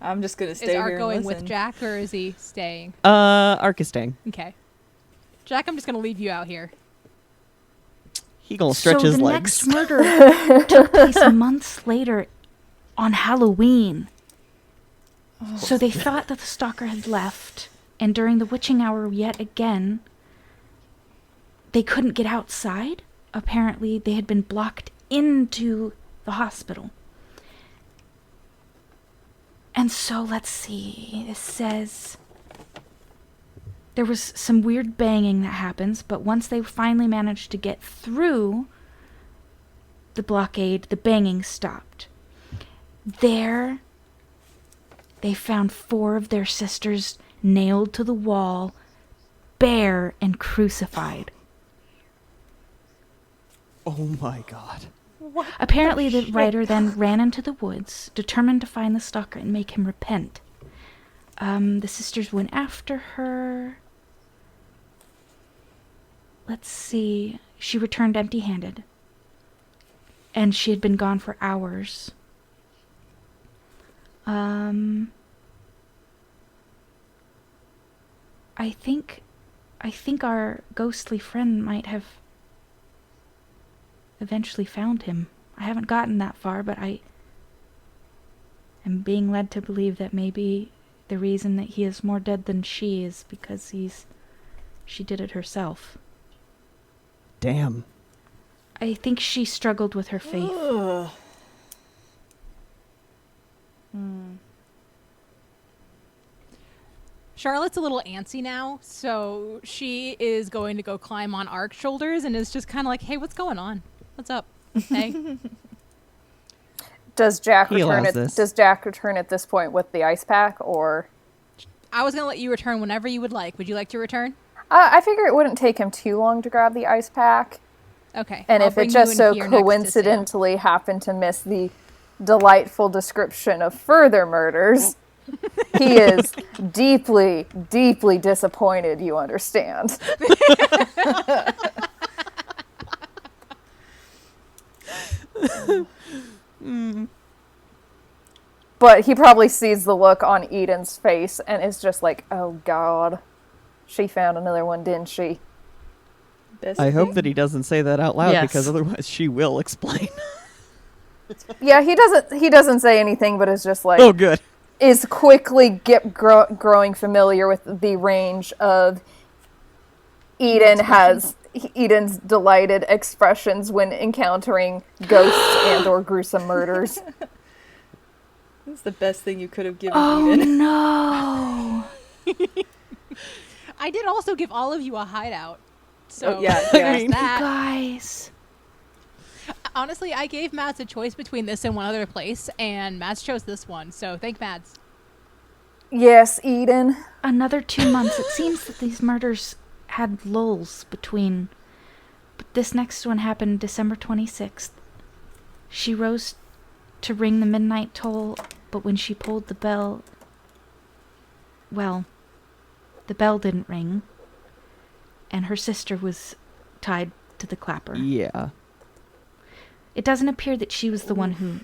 C: I'm just gonna stay
A: Is
C: here
A: Art
C: and
A: going
C: listen.
A: with Jack or is he staying?
F: Ark is staying.
A: Okay. Jack, I'm just going to leave you out here.
F: He gonna stretch
B: so
F: his
B: the
F: legs.
B: next murder took place months later on Halloween. So they thought that the stalker had left, and during the witching hour yet again, they couldn't get outside. Apparently, they had been blocked into the hospital. And so, let's see, this says... There was some weird banging that happens, but once they finally managed to get through the blockade, the banging stopped. There, they found 4 of their sisters nailed to the wall, bare and crucified.
F: Oh my god.
B: Apparently, the writer then ran into the woods, determined to find the stalker and make him repent. The sisters went after her. Let's see. She returned empty-handed. And she had been gone for hours. I think our ghostly friend might have eventually found him. I haven't gotten that far, but I am being led to believe that maybe the reason that he is more dead than she is because she did it herself.
F: Damn.
B: I think she struggled with her faith.
C: Ugh.
A: Charlotte's a little antsy now, so she is going to go climb on Ark's shoulders and is just kind of like, hey, what's going on? What's up? Hey.
E: Does Jack
F: He
E: return
F: allows
E: at
F: this.
E: Does Jack return at this point with the ice pack, or?
A: I was going to let you return whenever you would like. Would you like to return?
E: I figure it wouldn't take him too long to grab the ice pack,
A: Okay.
E: and
A: I'll
E: if
A: bring
E: it
A: you
E: just
A: in
E: so
A: here next to Sam.
E: coincidentally happened to miss the delightful description of further murders, he is deeply, deeply disappointed. You understand? But he probably sees the look on Eden's face and is just like, oh god, she found another one, didn't she?
C: Best
F: I hope
C: thing?
F: that he doesn't say that out loud
G: Yes.
F: because otherwise she will explain.
E: Yeah, he doesn't say anything, but is just like,
F: Oh, good.
E: is quickly growing familiar with the range of Eden's delighted expressions when encountering ghosts and or gruesome murders.
C: That's the best thing you could have given
B: Oh
C: Eden.
B: no!
A: I did also give all of you a hideout. So
C: Oh, yeah,
A: there's
C: yeah.
A: that.
B: Guys.
A: Honestly, I gave Mads a choice between this and one other place, and Mads chose this one. So thank Mads.
E: Yes, Eden.
B: Another 2 months. It seems that these murders had lulls between. But this next one happened December 26th. She rose to ring the midnight toll, but when she pulled the bell, well, the bell didn't ring, and her sister was tied to the clapper.
F: Yeah.
B: It doesn't appear that she was the one who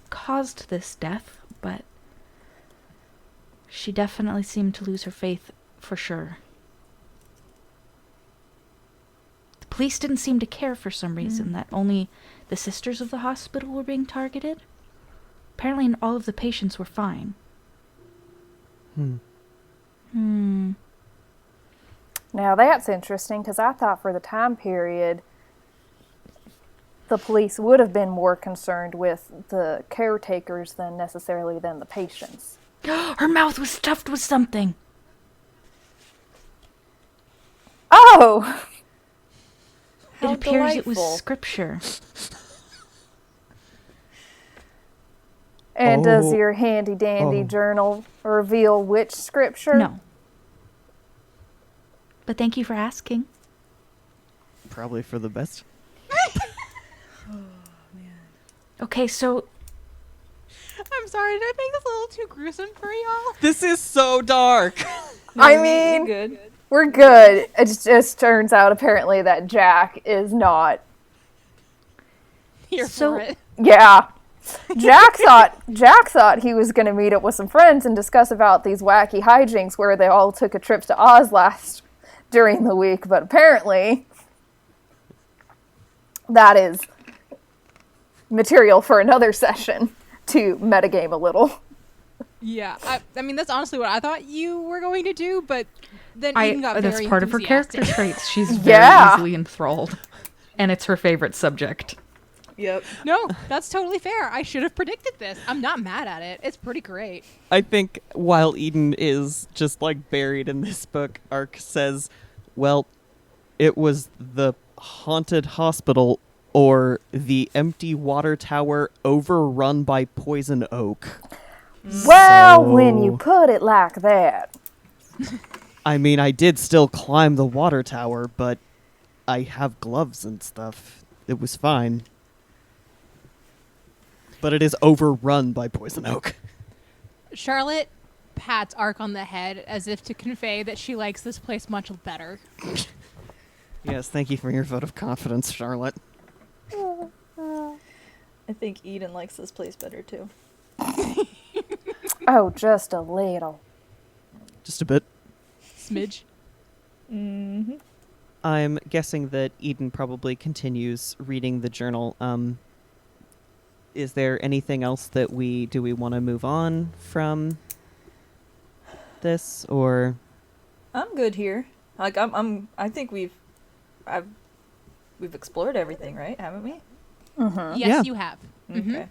B: caused this death, but she definitely seemed to lose her faith for sure. The police didn't seem to care for some reason that only the sisters of the hospital were being targeted. Apparently all of the patients were fine.
E: Now that's interesting, because I thought for the time period the police would have been more concerned with the caretakers than necessarily than the patients.
B: Her mouth was stuffed with something.
E: Oh!
B: It
C: How
B: appears it was
C: delightful.
B: scripture.
E: And does
F: Oh.
E: your handy-dandy
F: Oh.
E: journal reveal which scripture?
B: No. But thank you for asking.
F: Probably for the best.
B: Okay, so
A: I'm sorry, did I make this a little too gruesome for y'all?
F: This is so dark.
E: I mean,
C: good.
E: we're good. It just turns out apparently that Jack is not.
A: Here
B: So-
A: for it.
E: Yeah. Jack thought he was going to meet up with some friends and discuss about these wacky hijinks where they all took a trip to Oz during the week, but apparently that is material for another session to metagame a little.
A: Yeah, I mean that's honestly what I thought you were going to do, but then Eden got
G: that's
A: very
G: part of her
A: enthusiastic.
G: character traits. She's very
E: Yeah.
G: easily enthralled, and it's her favorite subject.
C: Yep.
A: No, that's totally fair. I should have predicted this. I'm not mad at it. It's pretty great.
F: I think while Eden is just like buried in this book, Ark says, well, it was the haunted hospital or the empty water tower overrun by poison oak.
E: Well, when you
F: So-
E: put it like that.
F: I mean, I did still climb the water tower, but I have gloves and stuff. It was fine. But it is overrun by poison oak.
A: Charlotte pats Ark on the head as if to convey that she likes this place much better.
F: Yes, thank you for your vote of confidence, Charlotte.
C: I think Eden likes this place better too.
E: Oh, just a little.
F: Just a bit.
A: Smidge.
C: Mm-hmm.
F: I'm guessing that Eden probably continues reading the journal. Is there anything else that we want to move on from this, or
C: I'm good here. Like I think we've explored everything, right? Haven't we?
A: Yes,
F: Yeah.
A: you have. Mhm.
C: Okay.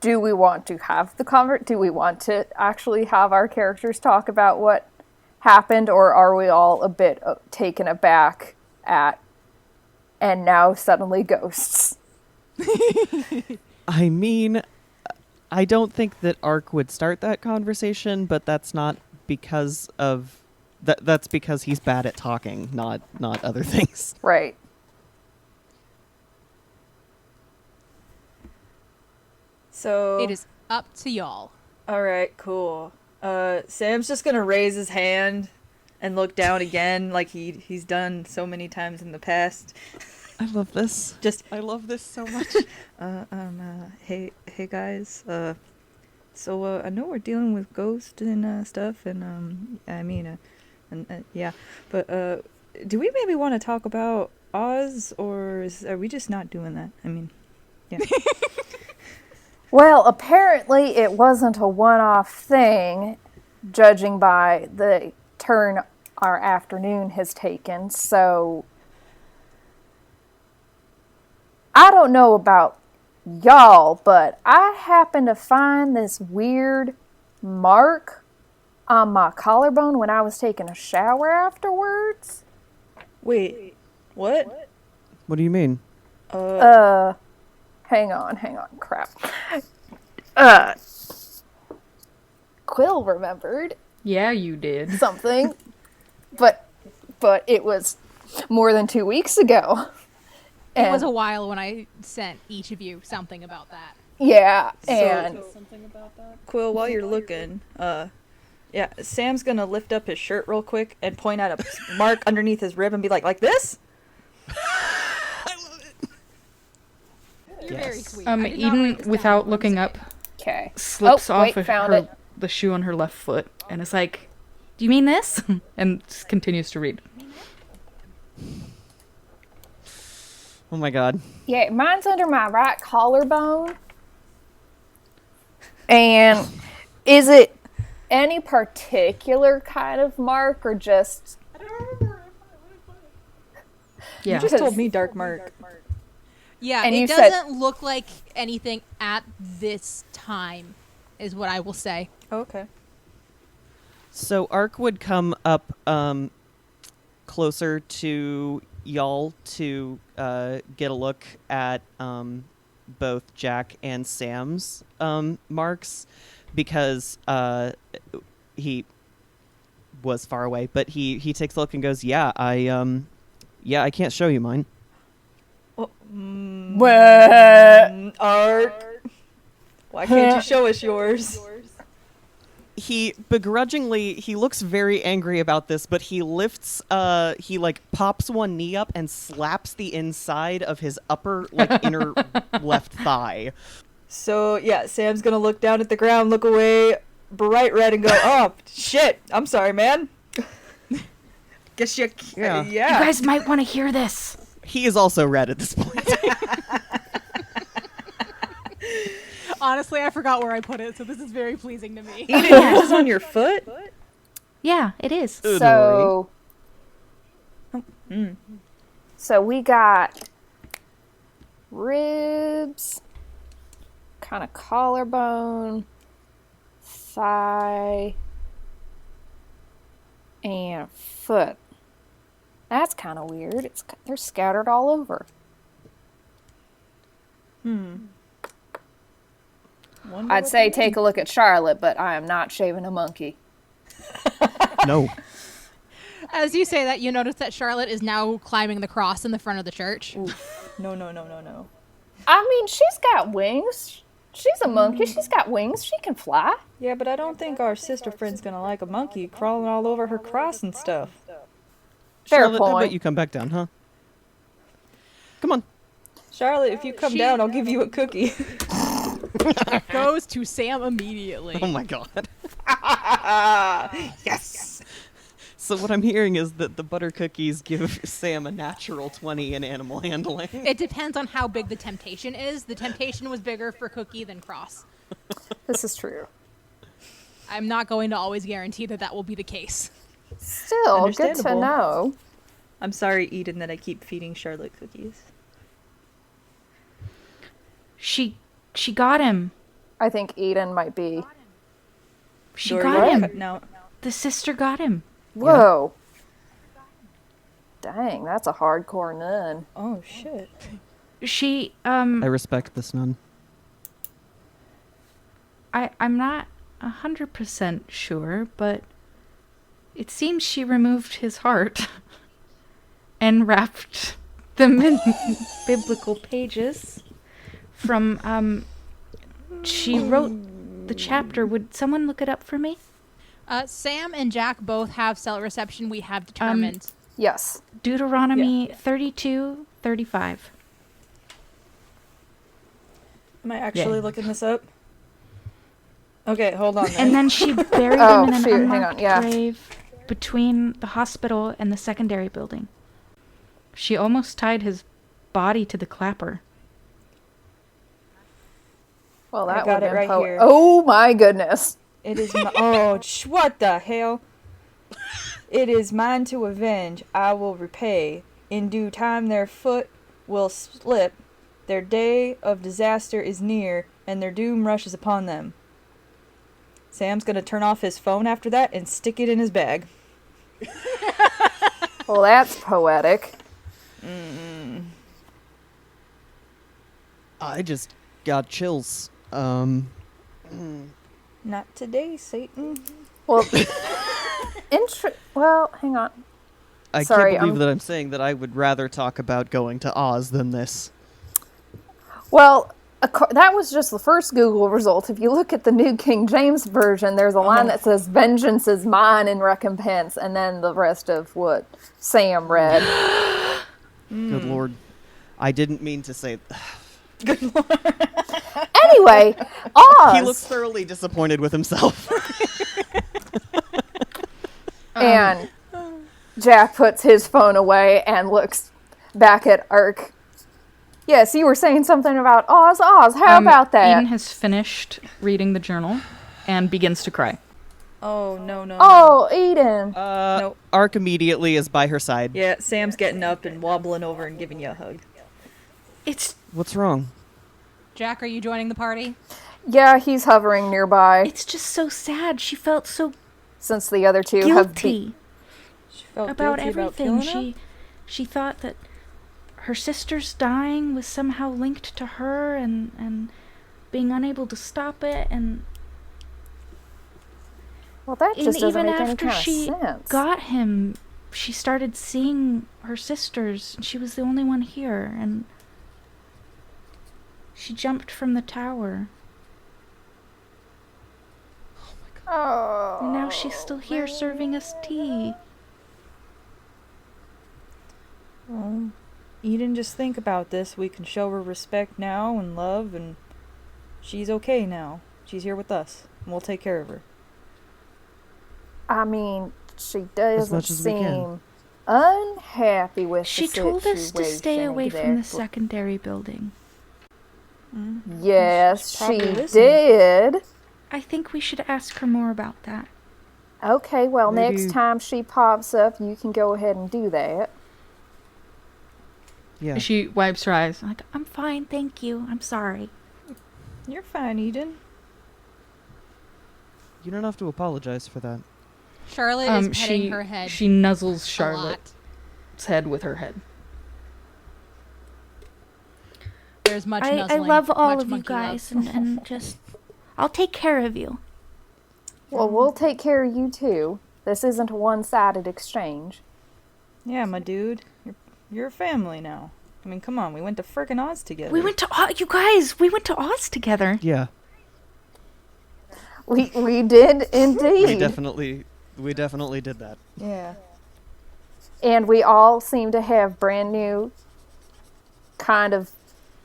E: Do we want to have the do we want to actually have our characters talk about what happened, or are we all a bit taken aback at and now suddenly ghosts?
F: I mean, I don't think that Ark would start that conversation, but that's not because of that's because he's bad at talking, not other things.
E: Right.
C: So
A: It is up to y'all.
C: all right, cool. Sam's just gonna raise his hand and look down again, like he's done so many times in the past.
F: I love this.
C: Just
F: I love this so much.
C: hey guys. So I know we're dealing with ghosts and stuff, and yeah, but do we maybe want to talk about Oz, or are we just not doing that? I mean, yeah.
E: Well, apparently it wasn't a one-off thing, judging by the turn our afternoon has taken, so I don't know about y'all, but I happened to find this weird mark on my collarbone when I was taking a shower afterwards.
C: Wait, what?
F: What do you mean?
E: Hang on, crap. Quill remembered
G: Yeah, you did.
E: something, but it was more than 2 weeks ago.
A: It was
E: And-
A: a while when I sent each of you something about that.
E: yeah, and
C: Quill, while you're looking, Yeah, Sam's gonna lift up his shirt real quick and point at a mark underneath his rib and be like this?
A: You're very
F: Yes.
A: sweet. I did not
G: Eden,
A: write this
G: without
A: down,
G: looking
A: I'm
G: up,
E: Okay.
G: slips
E: Oh,
G: off
E: wait,
G: of
E: found it.
G: the shoe on her left foot and is like, "Do you mean this?" and just continues to read.
F: Oh my god.
E: Yeah, mine's under my right collarbone. And is it any particular kind of mark or just...
G: Yeah.
C: You just told me dark mark.
A: Yeah,
E: And
A: it
E: you said-
A: doesn't look like anything at this time, is what I will say.
C: Oh, okay.
F: So Ark would come up closer to y'all to get a look at both Jack and Sam's marks, because he was far away. But he takes a look and goes, "Yeah, I can't show you mine."
C: Art. Why can't you show us yours?
F: He begrudgingly, he looks very angry about this, but he lifts, he like pops one knee up and slaps the inside of his upper, like inner left thigh.
C: So, yeah, Sam's gonna look down at the ground, look away, bright red, and go, "Oh, shit, I'm sorry, man." Guess you...
F: Yeah.
G: You guys might want to hear this.
F: He is also red at this point.
A: Honestly, I forgot where I put it, so this is very pleasing to me.
C: Eden, yours is on your foot?
G: Yeah, it is.
E: So... So we got ribs, kind of collarbone, thigh, and foot. That's kind of weird. They're scattered all over. I'd say take a look at Charlotte, but I am not shaving a monkey.
F: No.
A: As you say that, you notice that Charlotte is now climbing the cross in the front of the church.
C: No.
E: I mean, she's got wings. She's a monkey. She's got wings. She can fly.
C: Yeah, but I don't think our sister friend's gonna like a monkey crawling all over her cross and stuff.
E: Fair
F: Charlotte, how
E: point.
F: about you come back down, huh? Come on.
C: Charlotte, if you come down, I'll give you a cookie.
A: Goes to Sam immediately.
F: Oh my god.
C: Yes!
F: So what I'm hearing is that the butter cookies give Sam a natural 20 in animal handling.
A: It depends on how big the temptation is. The temptation was bigger for Cookie than Cross.
E: This is true.
A: I'm not going to always guarantee that that will be the case.
E: Still, good to
C: Understandable.
E: know.
C: I'm sorry, Eden, that I keep feeding Charlotte cookies.
G: She got him.
E: I think Eden might be.
G: She
C: Dory,
G: got
C: you're
G: him.
C: cutting out.
G: The sister got him.
E: Whoa. Dang, that's a hardcore nun.
C: Oh, shit.
G: She
F: I respect this nun.
G: I'm not 100% sure, but it seems she removed his heart and wrapped them in biblical pages. From she wrote the chapter. Would someone look it up for me?
A: Sam and Jack both have cell reception. We have determined.
E: Yes.
G: Deuteronomy 32:35.
C: Am I actually looking this up? Okay, hold on.
G: And then she buried
E: Oh,
G: him in an
E: shoot, hang on,
G: unmarked
E: yeah.
G: grave between the hospital and the secondary building. She almost tied his body to the clapper.
E: Well,
C: I
E: that
C: got
E: would
C: it right here.
E: Oh my goodness.
C: It is what the hell? It is mine to avenge, I will repay. In due time their foot will slip, their day of disaster is near, and their doom rushes upon them. Sam's gonna turn off his phone after that and stick it in his bag.
E: Well, that's poetic.
F: I just got chills.
C: Not today, Satan.
E: Well, well, hang on.
F: I
E: Sorry,
F: can't believe that I'm saying that I would rather talk about going to Oz than this.
E: Well, That was just the first Google result. If you look at the New King James Version, there's a line that says, "Vengeance is mine in recompense," and then the rest of what Sam read.
F: Good lord. I didn't mean to say.
E: Anyway, Oz.
F: He looks thoroughly disappointed with himself.
E: And Jack puts his phone away and looks back at Ark. Yes, you were saying something about Oz. Oz, how about that?
G: Eden has finished reading the journal and begins to cry.
C: Oh, no.
E: Oh, Eden.
C: Nope.
F: Ark immediately is by her side.
C: Yeah, Sam's getting up and wobbling over and giving you a hug.
F: What's wrong?
A: Jack, are you joining the party?
E: Yeah, he's hovering nearby
G: It's just so sad. She felt so
E: since the other two have
G: guilty
C: She felt
G: about
C: guilty
G: everything.
C: killing him?
G: She thought that her sister's dying was somehow linked to her and being unable to stop it, and
E: Well, that just doesn't
G: even
E: make any
G: after
E: kind
G: she
E: of sense.
G: got him, she started seeing her sisters, and she was the only one here, and she jumped from the tower,
E: Oh.
G: and now she's still here serving us tea.
C: Well, Eden, just think about this. We can show her respect now and love, and she's okay now. She's here with us, and we'll take care of her.
E: I mean, she
F: As
E: doesn't
F: much as we can.
E: seem unhappy with
G: She
E: the
G: told us to stay
E: situation
G: away from the
E: exactly.
G: secondary building.
E: Yes,
C: She's
E: she
C: probably listening.
E: did.
G: I think we should ask her more about that.
E: Okay, well,
F: Maybe-
E: next time she pops up, you can go ahead and do that.
F: Yeah.
G: She wipes her eyes. Like, I'm fine, thank you. I'm sorry.
C: You're fine, Eden.
F: You don't have to apologize for that.
A: Charlotte is petting her head.
G: She nuzzles
A: a
G: Charlotte's
A: lot.
G: head with her head.
A: There's much
G: I
A: nuzzling,
G: love all
A: much
G: of you
A: monkey
G: guys,
A: love.
G: and just I'll take care of you.
E: Well, we'll take care of you too. This isn't a one-sided exchange.
C: Yeah, my dude. You're a family now. I mean, come on. We went to frickin' Oz together.
G: We went to you guys. We went to Oz together.
F: Yeah.
E: We did indeed.
F: We definitely did that.
C: Yeah.
E: And we all seem to have brand new kind of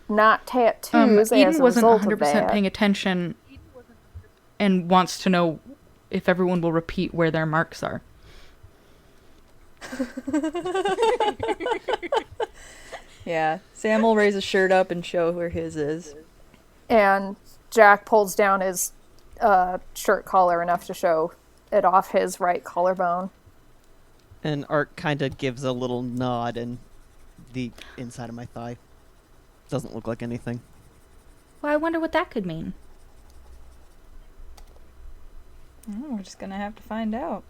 E: not tattoos as
G: Eden
E: a
G: wasn't
E: result
G: 100%
E: of that.
G: paying attention and wants to know if everyone will repeat where their marks are.
C: Yeah. Sam will raise his shirt up and show where his is.
E: And Jack pulls down his shirt collar enough to show it off his right collarbone.
F: And Ark kind of gives a little nod, and the inside of my thigh doesn't look like anything.
G: Well, I wonder what that could mean.
C: We're just gonna have to find out.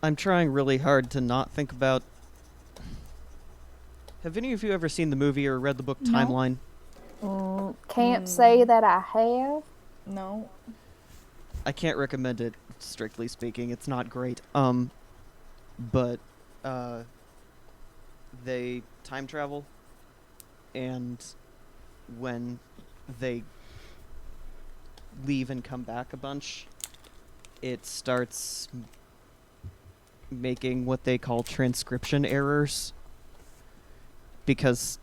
F: I'm trying really hard to not think about. Have any of you ever seen the movie or read the book
G: No.
F: Timeline?
E: Can't say that I have.
C: No.
F: I can't recommend it, strictly speaking. It's not great. But they time travel, and when they leave and come back a bunch, it starts making what they call transcription errors, because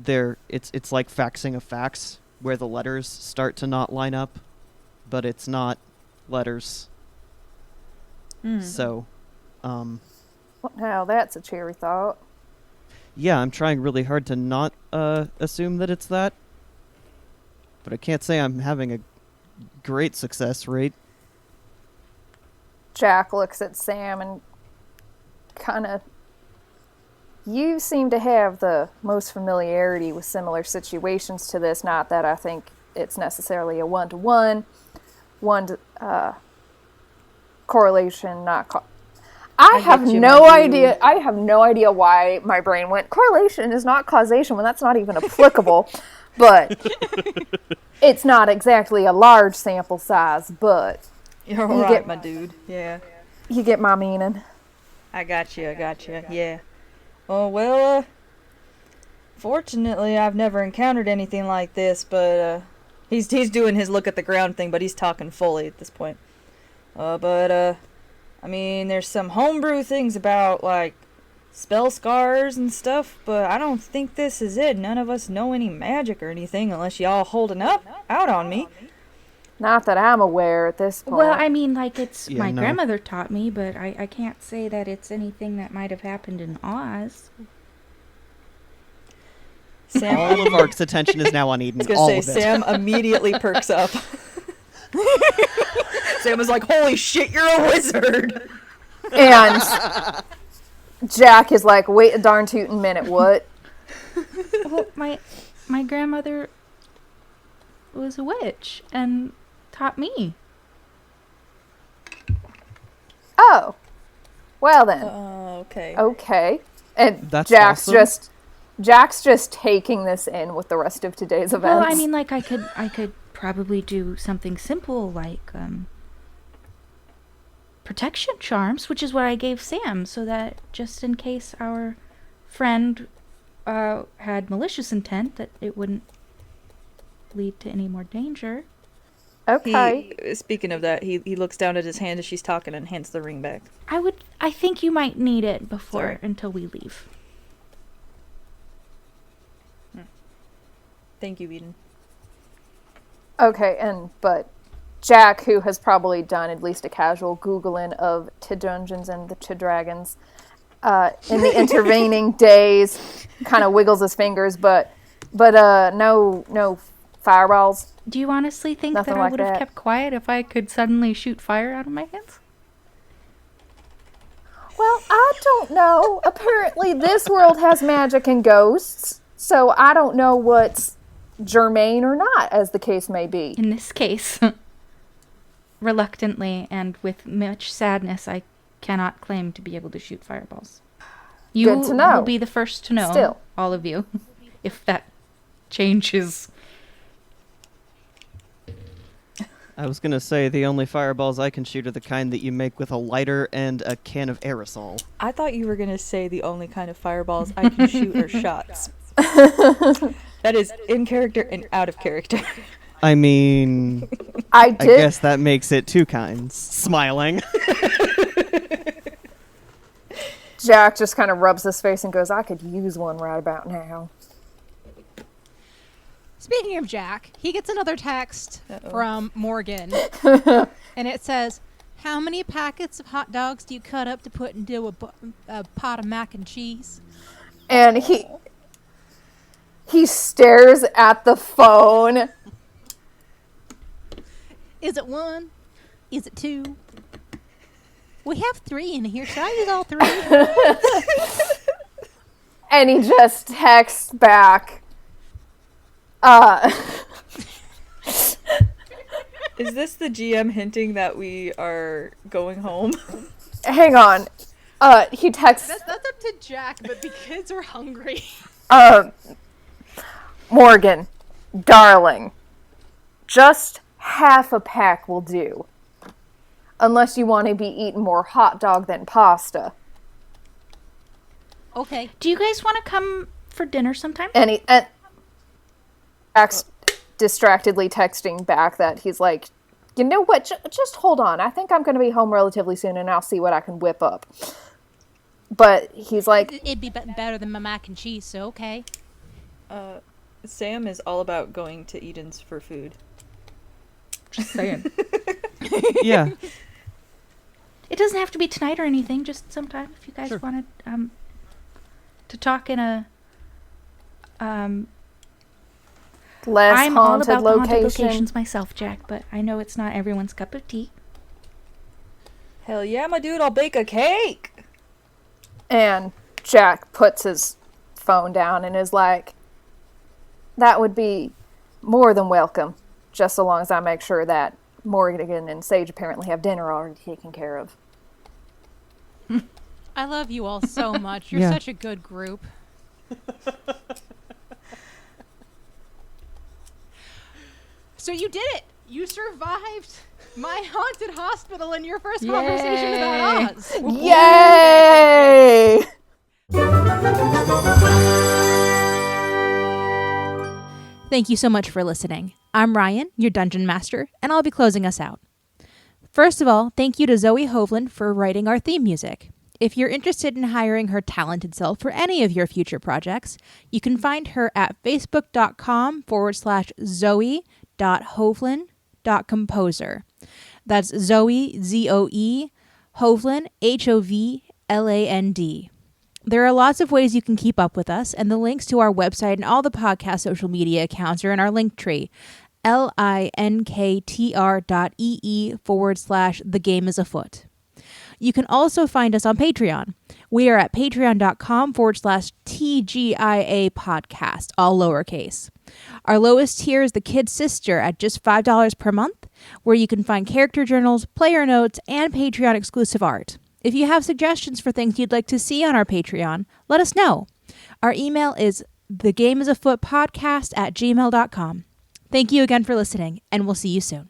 F: it's like faxing a fax where the letters start to not line up, but it's not letters. So,
E: Now that's a cheery thought.
F: yeah, I'm trying really hard to not assume that it's that, but I can't say I'm having a great success rate.
E: Jack looks at Sam and kind of... You seem to have the most familiarity with similar situations to this. Not that I think it's necessarily a one-to-one, correlation, not... I have
C: get you,
E: no
C: my
E: idea.
C: dude.
E: I have no idea why my brain went correlation is not causation when that's not even applicable. But it's not exactly a large sample size. But
C: You're
E: You
C: right,
E: get-
C: my dude. Yeah.
E: you get my meaning.
C: I got you. Yeah. Oh, well, Fortunately, I've never encountered anything like this, but he's doing his look at the ground thing, but he's talking fully at this point. I mean, there's some homebrew things about, like, spell scars and stuff, but I don't think this is it. None of us know any magic or anything unless y'all holding out on me.
E: Not that I'm aware at this point.
G: Well, I mean, like, it's
F: Yeah,
G: my
F: no.
G: grandmother taught me, but I can't say that it's anything that might have happened in Oz.
C: Sam,
F: All of Ark's attention is now on Eden.
C: I was
F: All
C: gonna say,
F: of it.
C: Sam immediately perks up. Sam was like, holy shit, you're a wizard!
E: And Jack is like, wait a darn tootin' minute, what?
G: Well, my grandmother was a witch and taught me.
E: Oh. Well then.
C: Okay.
E: Okay. And
F: That's
E: Jack's
F: awesome.
E: just taking this in with the rest of today's events.
G: Well, I mean, like, I could probably do something simple like protection charms, which is what I gave Sam, so that just in case our friend had malicious intent, that it wouldn't lead to any more danger.
E: Okay.
C: Speaking of that, he looks down at his hand as she's talking and hands the ring back.
G: I think you might need it before
C: Sorry.
G: until we leave.
C: Thank you, Eden.
E: Okay, but Jack, who has probably done at least a casual Googling of Dungeons and the Dragons in the intervening days, kind of wiggles his fingers, but no fireballs.
G: Do you honestly think
E: Nothing
G: that I
E: like
G: would have
E: that.
G: kept quiet if I could suddenly shoot fire out of my hands?
E: Well, I don't know. Apparently this world has magic and ghosts, so I don't know what's germane or not, as the case may be.
G: In this case, reluctantly and with much sadness, I cannot claim to be able to shoot fireballs. You
E: Good to know.
G: will be the first to know,
E: Still.
G: all of you, if that changes.
F: I was gonna say the only fireballs I can shoot are the kind that you make with a lighter and a can of aerosol.
C: I thought you were going to say the only kind of fireballs I can shoot are shots. That is in character and out of character.
F: I mean,
E: I
F: I
E: did.
F: guess that makes it two kinds. Smiling.
E: Jack just kind of rubs his face and goes, I could use one right about now.
A: Speaking of Jack, he gets another text from Morgan, and it says, "How many packets of hot dogs do you cut up to put into a pot of mac and cheese?"
E: And he stares at the phone.
A: Is it one? Is it two? We have 3 in here. Should I use all 3?
E: And he just texts back.
C: Is this the GM hinting that we are going home?
E: Hang on. He texts,
A: That's up to Jack, but the kids are hungry.
E: Morgan, darling, just half a pack will do. Unless you want to be eating more hot dog than pasta.
A: Okay.
G: Do you guys want to come for dinner sometime?
E: And Jack's distractedly texting back that he's like, you know what, just hold on. I think I'm going to be home relatively soon and I'll see what I can whip up. But he's like,
A: It'd be better than my mac and cheese, so okay.
C: Sam is all about going to Eden's for food.
G: Just saying.
F: Yeah.
G: It doesn't have to be tonight or anything, just sometime if you guys
F: Sure.
G: wanted to talk in a
E: less
G: I'm all
E: haunted
G: about the haunted
E: location.
G: locations myself, Jack, but I know it's not everyone's cup of tea.
C: Hell yeah, my dude, I'll bake a cake!
E: And Jack puts his phone down and is like, that would be more than welcome, just so long as I make sure that Morgan and Sage apparently have dinner already taken care of.
A: I love you all so much. You're
F: Yeah.
A: such a good group. So you did it! You survived my haunted hospital in your first conversation about Oz.
E: Yay!
A: Thank you so much for listening. I'm Ryan, your Dungeon Master, and I'll be closing us out. First of all, thank you to Zoe Hovland for writing our theme music. If you're interested in hiring her talented self for any of your future projects, you can find her at facebook.com/zoe.hovland.composer. That's Zoe, Z-O-E, Hovland, H-O-V-L-A-N-D. There are lots of ways you can keep up with us, and the links to our website and all the podcast social media accounts are in our link tree, linktr.ee/The Game is Afoot. You can also find us on Patreon. We are at patreon.com/TGIA podcast, all lowercase. Our lowest tier is the Kid Sister at just $5 per month, where you can find character journals, player notes, and Patreon exclusive art. If you have suggestions for things you'd like to see on our Patreon, let us know. Our email is thegameisafootpodcast@gmail.com. Thank you again for listening, and we'll see you soon.